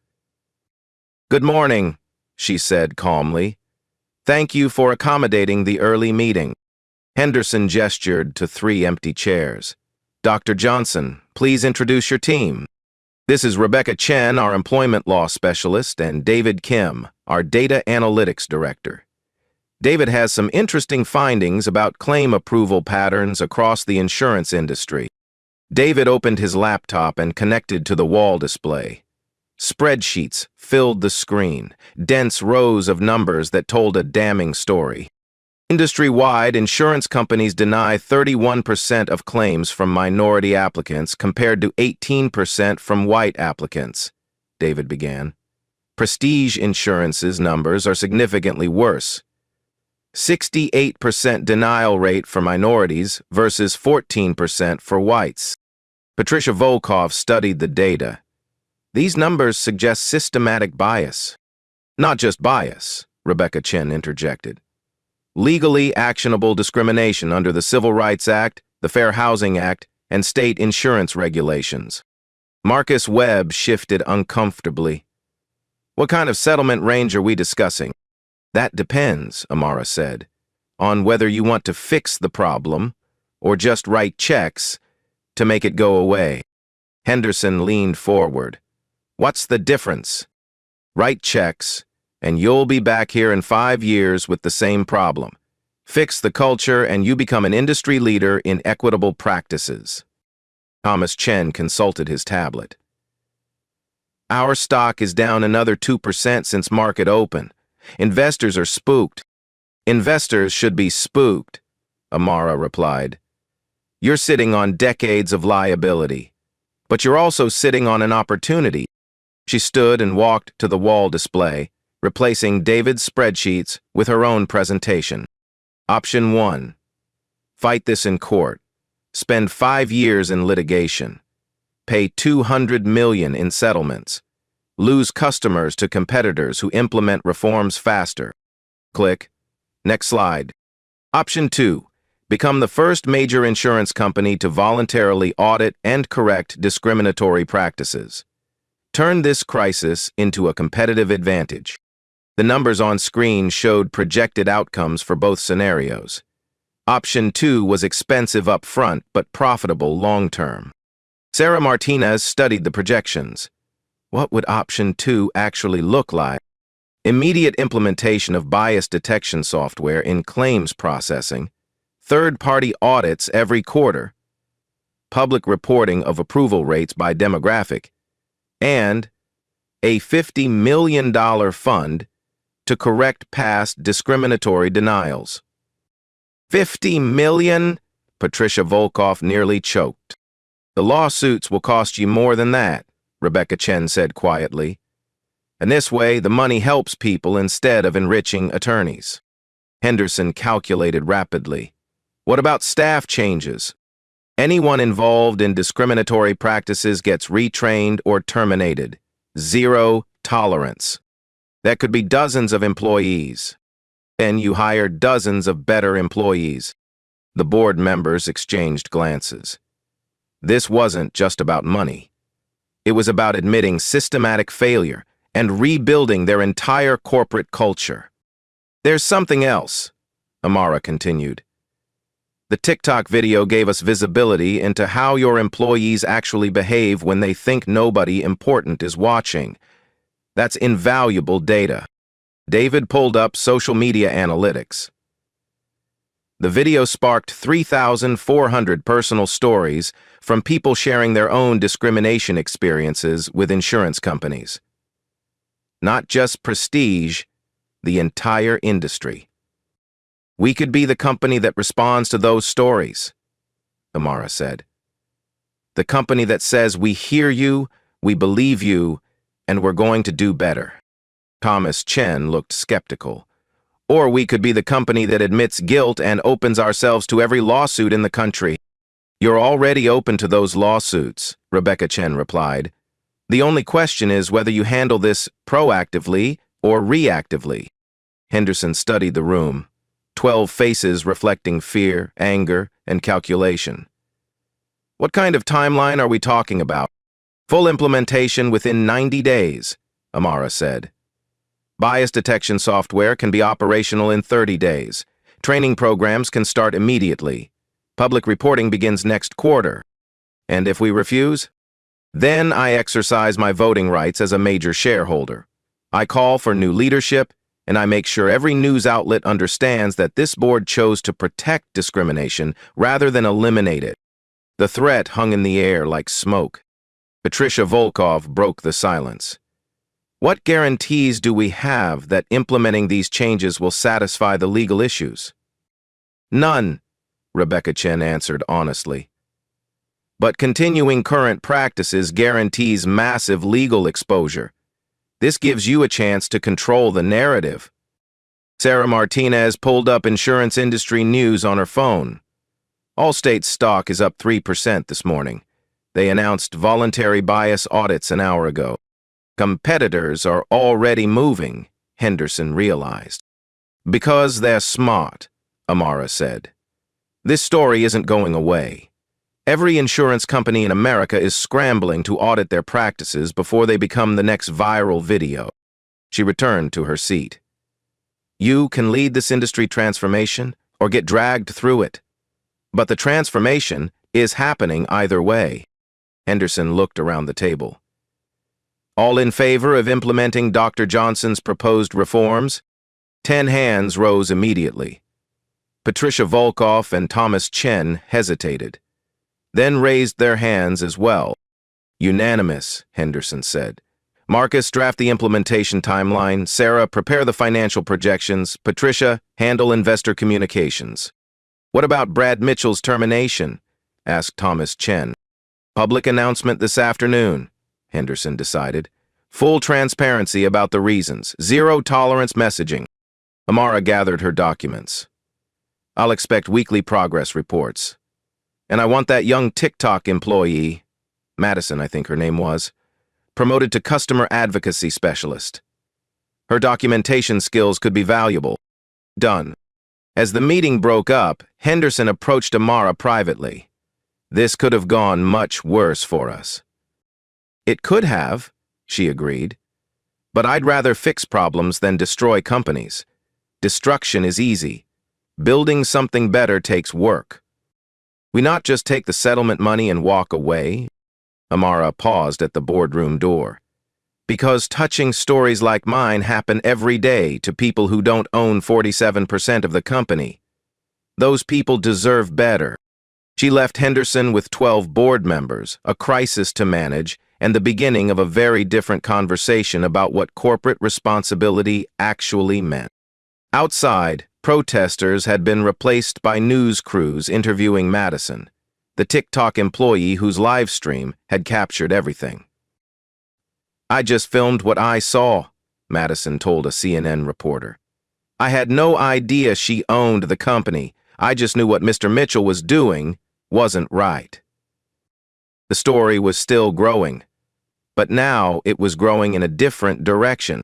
Good morning, she said calmly. Thank you for accommodating the early meeting. Henderson gestured to 3 empty chairs. Dr. Johnson, please introduce your team. This is Rebecca Chen, our employment law specialist, and David Kim, our data analytics director. David has some interesting findings about claim approval patterns across the insurance industry. David opened his laptop and connected to the wall display. Spreadsheets filled the screen, dense rows of numbers that told a damning story. Industry-wide, insurance companies deny 31% of claims from minority applicants compared to 18% from white applicants, David began. Prestige insurance's numbers are significantly worse. 68% denial rate for minorities versus 14% for whites. Patricia Volkov studied the data. These numbers suggest systematic bias. Not just bias, Rebecca Chen interjected. Legally actionable discrimination under the Civil Rights Act, the Fair Housing Act, and state insurance regulations. Marcus Webb shifted uncomfortably. What kind of settlement range are we discussing? That depends, Amara said, on whether you want to fix the problem or just write checks to make it go away. Henderson leaned forward. What's the difference? Write checks, and you'll be back here in 5 years with the same problem. Fix the culture, and you become an industry leader in equitable practices. Thomas Chen consulted his tablet. Our stock is down another 2% since market open. Investors are spooked. Investors should be spooked, Amara replied. You're sitting on decades of liability, but you're also sitting on an opportunity. She stood and walked to the wall display, replacing David's spreadsheets with her own presentation. Option 1. Fight this in court. Spend 5 years in litigation. Pay $200 million in settlements. Lose customers to competitors who implement reforms faster. Click. Next slide. Option 2. Become the first major insurance company to voluntarily audit and correct discriminatory practices. Turn this crisis into a competitive advantage. The numbers on screen showed projected outcomes for both scenarios. Option 2 was expensive up front but profitable long-term. Sarah Martinez studied the projections. What would Option 2 actually look like? Immediate implementation of bias detection software in claims processing, third-party audits every quarter, public reporting of approval rates by demographic, and a $50 million fund to correct past discriminatory denials. $50 million? Patricia Volkov nearly choked. The lawsuits will cost you more than that, Rebecca Chen said quietly. And this way, the money helps people instead of enriching attorneys. Henderson calculated rapidly. What about staff changes? Anyone involved in discriminatory practices gets retrained or terminated. Zero tolerance. That could be dozens of employees. Then you hire dozens of better employees. The board members exchanged glances. This wasn't just about money. It was about admitting systematic failure and rebuilding their entire corporate culture. There's something else, Amara continued. The TikTok video gave us visibility into how your employees actually behave when they think nobody important is watching. That's invaluable data. David pulled up social media analytics. The video sparked 3,400 personal stories from people sharing their own discrimination experiences with insurance companies. Not just Prestige, the entire industry. We could be the company that responds to those stories, Amara said. The company that says we hear you, we believe you, and we're going to do better. Thomas Chen looked skeptical. Or we could be the company that admits guilt and opens ourselves to every lawsuit in the country. You're already open to those lawsuits, Rebecca Chen replied. The only question is whether you handle this proactively or reactively. Henderson studied the room, 12 faces reflecting fear, anger, and calculation. What kind of timeline are we talking about? Full implementation within 90 days, Amara said. Bias detection software can be operational in 30 days. Training programs can start immediately. Public reporting begins next quarter. And if we refuse? Then I exercise my voting rights as a major shareholder. I call for new leadership, and I make sure every news outlet understands that this board chose to protect discrimination rather than eliminate it. The threat hung in the air like smoke. Patricia Volkov broke the silence. What guarantees do we have that implementing these changes will satisfy the legal issues? None, Rebecca Chen answered honestly. But continuing current practices guarantees massive legal exposure. This gives you a chance to control the narrative. Sarah Martinez pulled up insurance industry news on her phone. Allstate's stock is up 3% this morning. They announced voluntary bias audits an hour ago. Competitors are already moving, Henderson realized. Because they're smart, Amara said. This story isn't going away. Every insurance company in America is scrambling to audit their practices before they become the next viral video. She returned to her seat. You can lead this industry transformation or get dragged through it. But the transformation is happening either way. Henderson looked around the table. All in favor of implementing Dr. Johnson's proposed reforms? 10 hands rose immediately. Patricia Volkoff and Thomas Chen hesitated, then raised their hands as well. Unanimous, Henderson said. Marcus, draft the implementation timeline. Sarah, prepare the financial projections. Patricia, handle investor communications. What about Brad Mitchell's termination? Asked Thomas Chen. Public announcement this afternoon, Henderson decided. Full transparency about the reasons. Zero tolerance messaging. Amara gathered her documents. I'll expect weekly progress reports. And I want that young TikTok employee, Madison I think her name was, promoted to customer advocacy specialist. Her documentation skills could be valuable. Done. As the meeting broke up, Henderson approached Amara privately. This could have gone much worse for us. It could have, she agreed. But I'd rather fix problems than destroy companies. Destruction is easy. Building something better takes work. We not just take the settlement money and walk away? Amara paused at the boardroom door. Because touching stories like mine happen every day to people who don't own 47% of the company. Those people deserve better. She left Henderson with 12 board members, a crisis to manage, and the beginning of a very different conversation about what corporate responsibility actually meant. Outside, protesters had been replaced by news crews interviewing Madison, the TikTok employee whose live stream had captured everything. I just filmed what I saw, Madison told a CNN reporter. I had no idea she owned the company. I just knew what Mr. Mitchell was doing wasn't right. The story was still growing, but now it was growing in a different direction.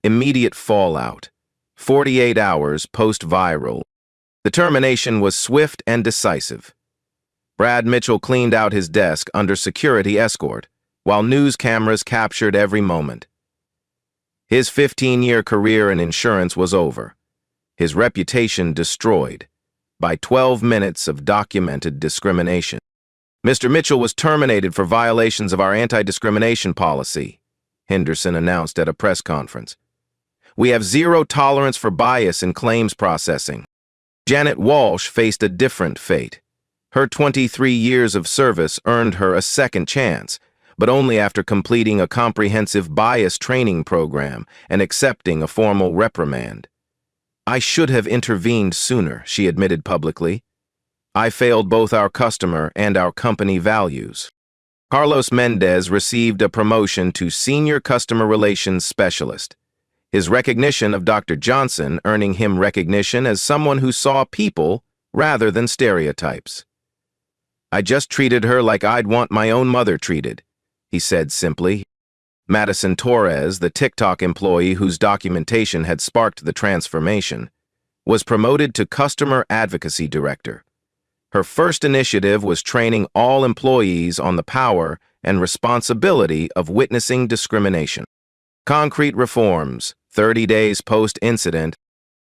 Immediate fallout. 48 hours post-viral. The termination was swift and decisive. Brad Mitchell cleaned out his desk under security escort, while news cameras captured every moment. His 15-year career in insurance was over, his reputation destroyed, by 12 minutes of documented discrimination. Mr. Mitchell was terminated for violations of our anti-discrimination policy, Henderson announced at a press conference. We have zero tolerance for bias in claims processing. Janet Walsh faced a different fate. Her 23 years of service earned her a second chance, but only after completing a comprehensive bias training program and accepting a formal reprimand. I should have intervened sooner, she admitted publicly. I failed both our customer and our company values. Carlos Mendez received a promotion to Senior Customer Relations Specialist. His recognition of Dr. Johnson earning him recognition as someone who saw people rather than stereotypes. I just treated her like I'd want my own mother treated, he said simply. Madison Torres, the TikTok employee whose documentation had sparked the transformation, was promoted to Customer Advocacy Director. Her first initiative was training all employees on the power and responsibility of witnessing discrimination. Concrete reforms, 30 days post-incident,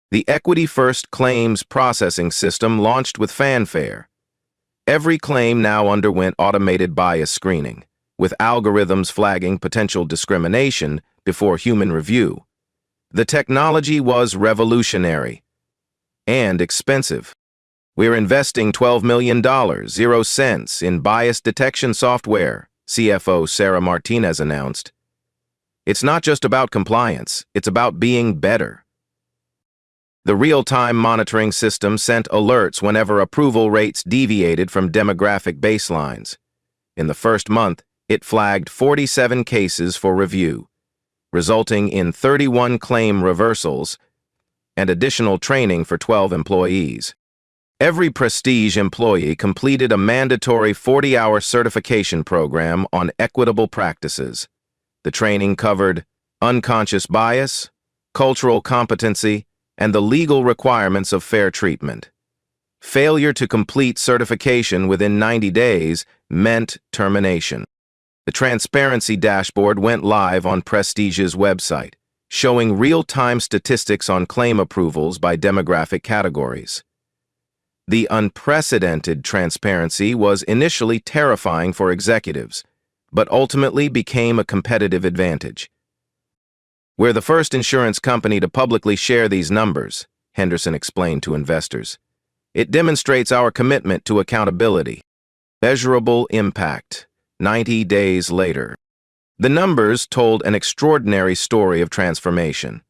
the Equity First Claims Processing System launched with fanfare. Every claim now underwent automated bias screening, with algorithms flagging potential discrimination before human review. The technology was revolutionary and expensive. We're investing $12 million, 0 cents, in bias detection software, CFO Sarah Martinez announced. It's not just about compliance, it's about being better. The real-time monitoring system sent alerts whenever approval rates deviated from demographic baselines. In the first month, it flagged 47 cases for review, resulting in 31 claim reversals and additional training for 12 employees. Every Prestige employee completed a mandatory 40-hour certification program on equitable practices. The training covered unconscious bias, cultural competency, and the legal requirements of fair treatment. Failure to complete certification within 90 days meant termination. The transparency dashboard went live on Prestige's website, showing real-time statistics on claim approvals by demographic categories. The unprecedented transparency was initially terrifying for executives, but ultimately became a competitive advantage. We're the first insurance company to publicly share these numbers, Henderson explained to investors. It demonstrates our commitment to accountability. Measurable impact. 90 days later. The numbers told an extraordinary story of transformation.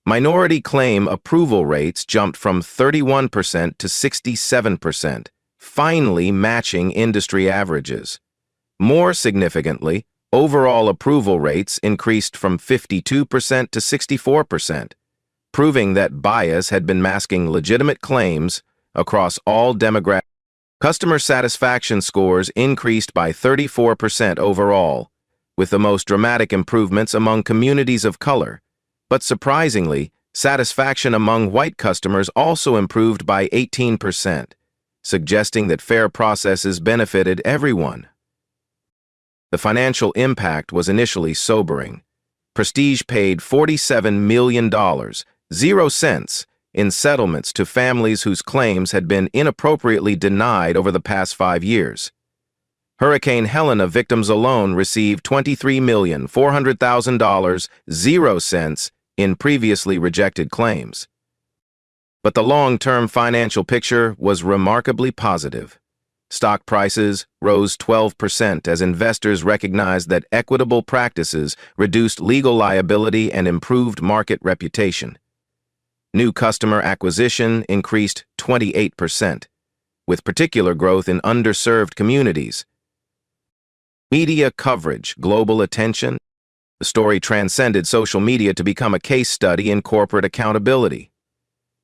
Minority claim approval rates jumped from 31% to 67%, finally matching industry averages. More significantly, overall approval rates increased from 52% to 64%, proving that bias had been masking legitimate claims across all demographics. Customer satisfaction scores increased by 34% overall, with the most dramatic improvements among communities of color. But surprisingly, satisfaction among white customers also improved by 18%, suggesting that fair processes benefited everyone. The financial impact was initially sobering. Prestige paid $47 million, 0 cents, in settlements to families whose claims had been inappropriately denied over the past 5 years. Hurricane Helena victims alone received $23,400,000, 0 cents, in previously rejected claims. But the long-term financial picture was remarkably positive. Stock prices rose 12% as investors recognized that equitable practices reduced legal liability and improved market reputation. New customer acquisition increased 28%, with particular growth in underserved communities. Media coverage, global attention. The story transcended social media to become a case study in corporate accountability.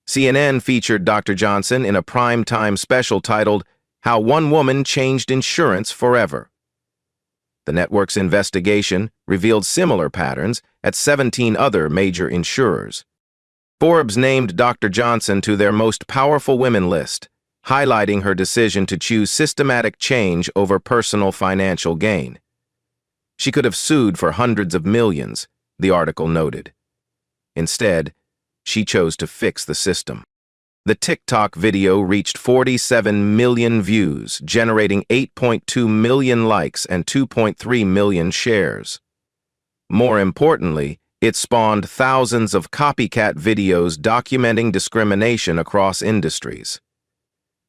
CNN featured Dr. Johnson in a prime-time special titled, "How One Woman Changed Insurance Forever." The network's investigation revealed similar patterns at 17 other major insurers. Forbes named Dr. Johnson to their most powerful women list, highlighting her decision to choose systematic change over personal financial gain. She could have sued for hundreds of millions, the article noted. Instead, she chose to fix the system. The TikTok video reached 47 million views, generating 8.2 million likes and 2.3 million shares. More importantly, it spawned thousands of copycat videos documenting discrimination across industries.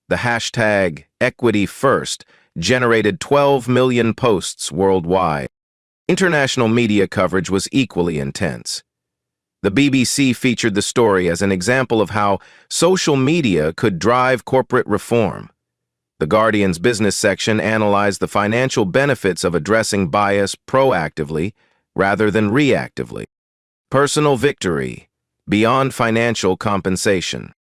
The hashtag #EquityFirst generated 12 million posts worldwide. International media coverage was equally intense. The BBC featured the story as an example of how social media could drive corporate reform. The Guardian's business section analyzed the financial benefits of addressing bias proactively rather than reactively. Personal victory, beyond financial compensation.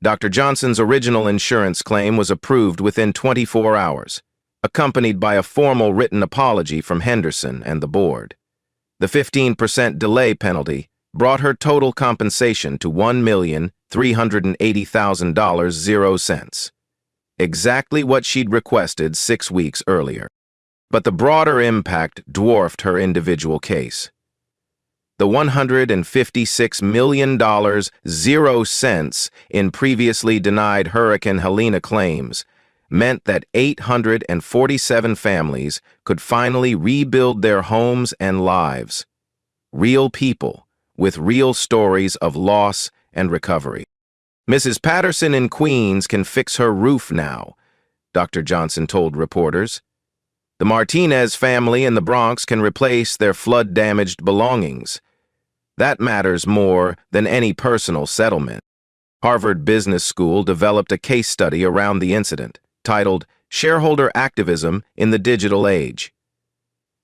Dr. Johnson's original insurance claim was approved within 24 hours, accompanied by a formal written apology from Henderson and the board. The 15% delay penalty brought her total compensation to $1,380,000, 0 cents. Exactly what she'd requested 6 weeks earlier. But the broader impact dwarfed her individual case. The $156 million, 0 cents, in previously denied Hurricane Helena claims meant that 847 families could finally rebuild their homes and lives. Real people with real stories of loss and recovery. Mrs. Patterson in Queens can fix her roof now, Dr. Johnson told reporters. The Martinez family in the Bronx can replace their flood-damaged belongings. That matters more than any personal settlement. Harvard Business School developed a case study around the incident, titled Shareholder Activism in the Digital Age.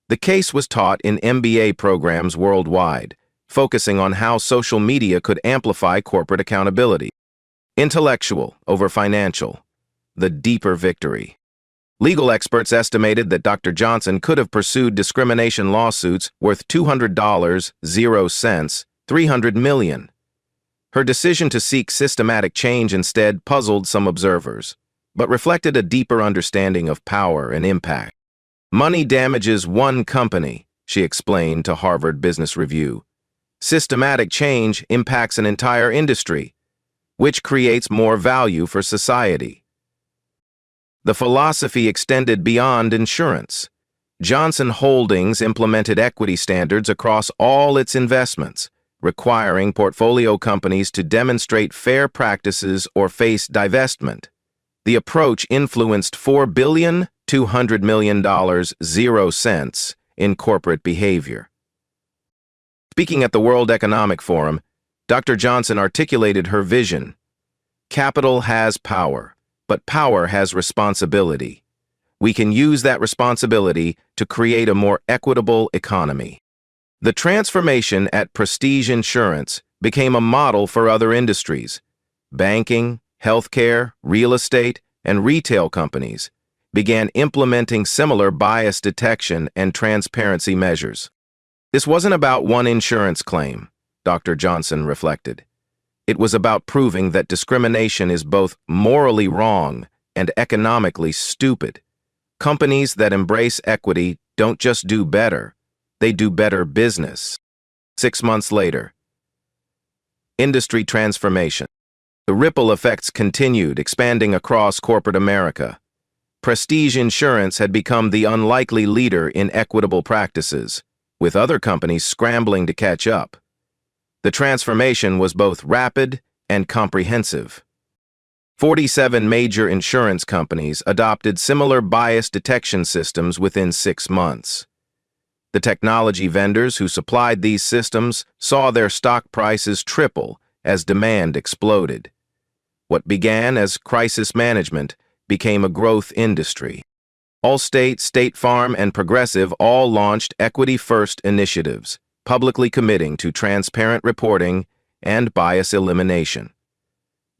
The case was taught in MBA programs worldwide, focusing on how social media could amplify corporate accountability. Intellectual over financial, the deeper victory. Legal experts estimated that Dr. Johnson could have pursued discrimination lawsuits worth $200, 300 million. Her decision to seek systematic change instead puzzled some observers, but reflected a deeper understanding of power and impact. Money damages one company, she explained to Harvard Business Review. Systematic change impacts an entire industry, which creates more value for society. The philosophy extended beyond insurance. Johnson Holdings implemented equity standards across all its investments, requiring portfolio companies to demonstrate fair practices or face divestment. The approach influenced $4.2 billion in corporate behavior. Speaking at the World Economic Forum, Dr. Johnson articulated her vision. Capital has power, but power has responsibility. We can use that responsibility to create a more equitable economy. The transformation at Prestige Insurance became a model for other industries. Banking, healthcare, real estate, and retail companies began implementing similar bias detection and transparency measures. This wasn't about one insurance claim, Dr. Johnson reflected. It was about proving that discrimination is both morally wrong and economically stupid. Companies that embrace equity don't just do better, they do better business. 6 months later, industry transformation. The ripple effects continued, expanding across corporate America. Prestige Insurance had become the unlikely leader in equitable practices, with other companies scrambling to catch up. The transformation was both rapid and comprehensive. 47 major insurance companies adopted similar bias detection systems within 6 months. The technology vendors who supplied these systems saw their stock prices triple as demand exploded. What began as crisis management became a growth industry. Allstate, State Farm, and Progressive all launched equity-first initiatives, publicly committing to transparent reporting and bias elimination.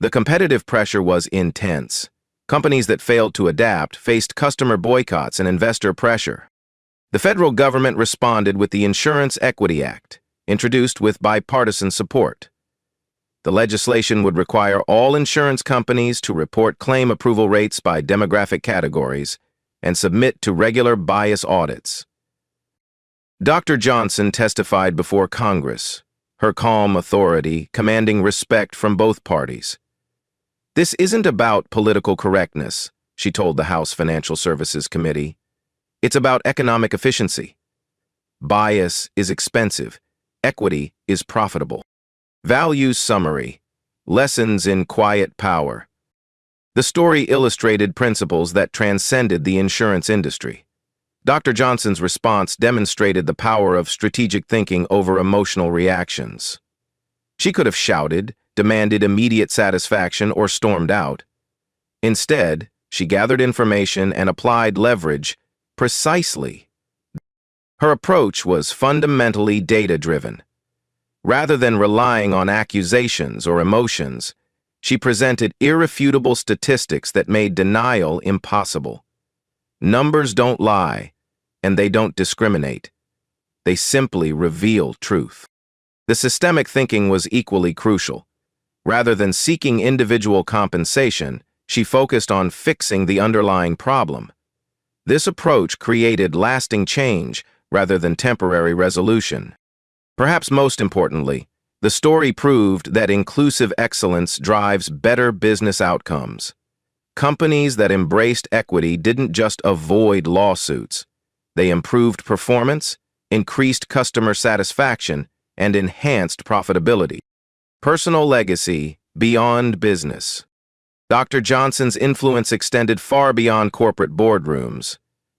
The competitive pressure was intense. Companies that failed to adapt faced customer boycotts and investor pressure. The federal government responded with the Insurance Equity Act, introduced with bipartisan support. The legislation would require all insurance companies to report claim approval rates by demographic categories and submit to regular bias audits. Dr. Johnson testified before Congress, her calm authority commanding respect from both parties. This isn't about political correctness, she told the House Financial Services Committee. It's about economic efficiency. Bias is expensive. Equity is profitable. Values summary. Lessons in quiet power. The story illustrated principles that transcended the insurance industry. Dr. Johnson's response demonstrated the power of strategic thinking over emotional reactions. She could have shouted, demanded immediate satisfaction, or stormed out. Instead, she gathered information and applied leverage precisely. Her approach was fundamentally data-driven. Rather than relying on accusations or emotions, she presented irrefutable statistics that made denial impossible. Numbers don't lie, and they don't discriminate. They simply reveal truth. The systemic thinking was equally crucial. Rather than seeking individual compensation, she focused on fixing the underlying problem. This approach created lasting change rather than temporary resolution. Perhaps most importantly, the story proved that inclusive excellence drives better business outcomes. Companies that embraced equity didn't just avoid lawsuits. They improved performance, increased customer satisfaction, and enhanced profitability. Personal legacy beyond business. Dr. Johnson's influence extended far beyond corporate boardrooms.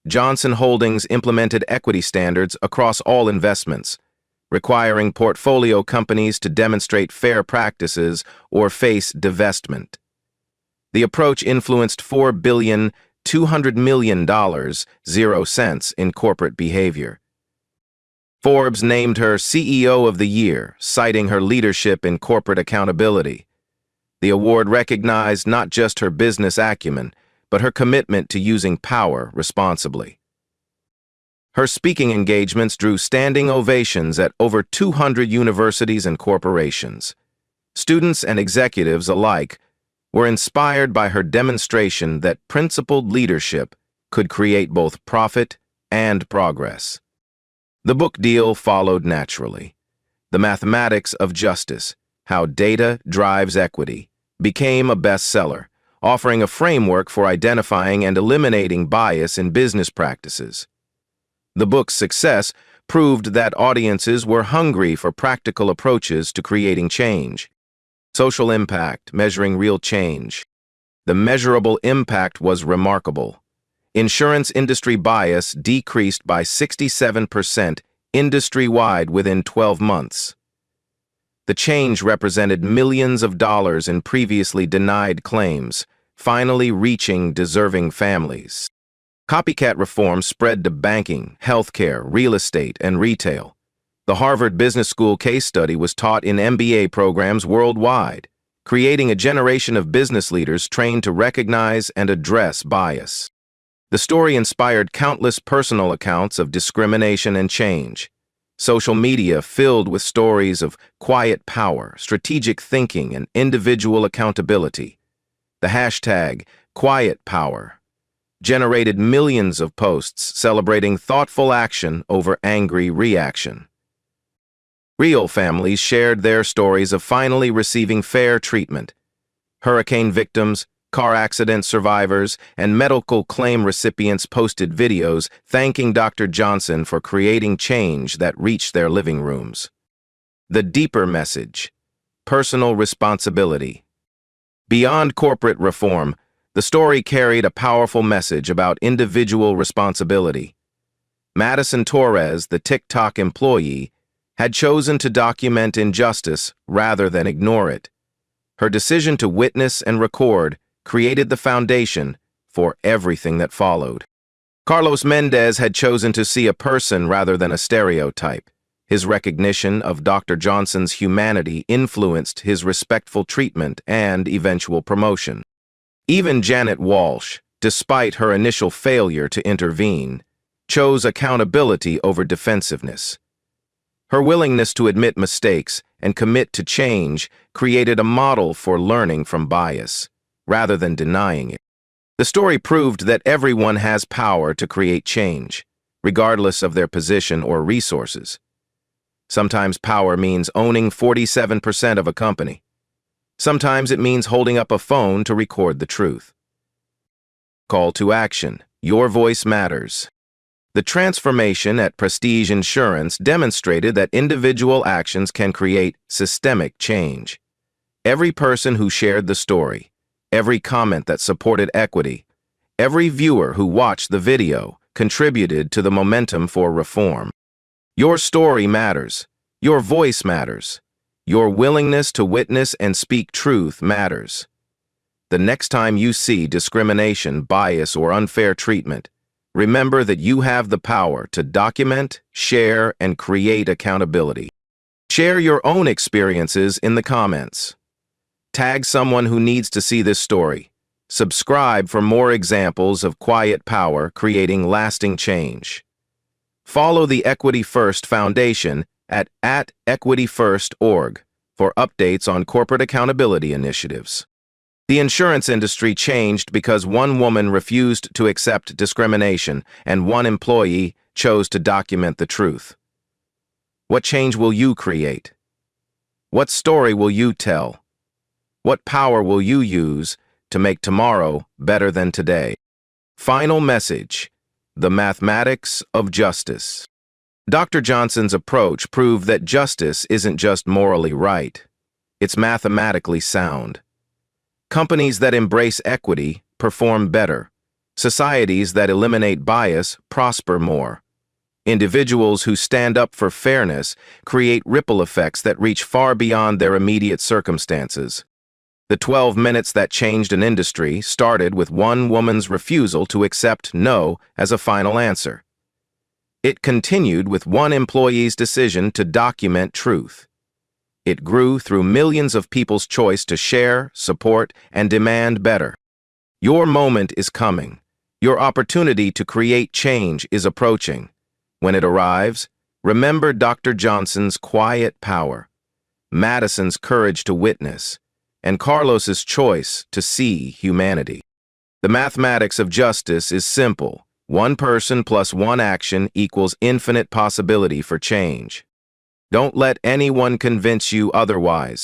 Johnson Holdings implemented equity standards across all investments, requiring portfolio companies to demonstrate fair practices or face divestment. The approach influenced $4,200,000,000 in corporate behavior. Forbes named her CEO of the Year, citing her leadership in corporate accountability. The award recognized not just her business acumen, but her commitment to using power responsibly. Her speaking engagements drew standing ovations at over 200 universities and corporations. Students and executives alike were inspired by her demonstration that principled leadership could create both profit and progress. The book deal followed naturally. The Mathematics of Justice: How Data Drives Equity became a bestseller, offering a framework for identifying and eliminating bias in business practices. The book's success proved that audiences were hungry for practical approaches to creating change. Social impact, measuring real change. The measurable impact was remarkable. Insurance industry bias decreased by 67% industry-wide within 12 months. The change represented millions of dollars in previously denied claims, finally reaching deserving families. Copycat reform spread to banking, healthcare, real estate, and retail. The Harvard Business School case study was taught in MBA programs worldwide, creating a generation of business leaders trained to recognize and address bias. The story inspired countless personal accounts of discrimination and change. Social media filled with stories of quiet power, strategic thinking, and individual accountability. The hashtag #QuietPower generated millions of posts celebrating thoughtful action over angry reaction. Real families shared their stories of finally receiving fair treatment. Hurricane victims, car accident survivors, and medical claim recipients posted videos thanking Dr. Johnson for creating change that reached their living rooms. The deeper message: personal responsibility. Beyond corporate reform, the story carried a powerful message about individual responsibility. Madison Torres, the TikTok employee, had chosen to document injustice rather than ignore it. Her decision to witness and record created the foundation for everything that followed. Carlos Mendez had chosen to see a person rather than a stereotype. His recognition of Dr. Johnson's humanity influenced his respectful treatment and eventual promotion. Even Janet Walsh, despite her initial failure to intervene, chose accountability over defensiveness. Her willingness to admit mistakes and commit to change created a model for learning from bias, rather than denying it. The story proved that everyone has power to create change, regardless of their position or resources. Sometimes power means owning 47% of a company. Sometimes it means holding up a phone to record the truth. Call to action: Your voice matters. The transformation at Prestige Insurance demonstrated that individual actions can create systemic change. Every person who shared the story, every comment that supported equity, every viewer who watched the video contributed to the momentum for reform. Your story matters. Your voice matters. Your willingness to witness and speak truth matters. The next time you see discrimination, bias, or unfair treatment, remember that you have the power to document, share, and create accountability. Share your own experiences in the comments. Tag someone who needs to see this story. Subscribe for more examples of quiet power creating lasting change. Follow the Equity First Foundation at @equityfirst.org for updates on corporate accountability initiatives. The insurance industry changed because one woman refused to accept discrimination and one employee chose to document the truth. What change will you create? What story will you tell? What power will you use to make tomorrow better than today? Final message: the mathematics of justice. Dr. Johnson's approach proved that justice isn't just morally right, it's mathematically sound. Companies that embrace equity perform better. Societies that eliminate bias prosper more. Individuals who stand up for fairness create ripple effects that reach far beyond their immediate circumstances. The 12 minutes that changed an industry started with one woman's refusal to accept no as a final answer. It continued with one employee's decision to document truth. It grew through millions of people's choice to share, support, and demand better. Your moment is coming. Your opportunity to create change is approaching. When it arrives, remember Dr. Johnson's quiet power, Madison's courage to witness, and Carlos's choice to see humanity. The mathematics of justice is simple. One person plus one action equals infinite possibility for change. Don't let anyone convince you otherwise.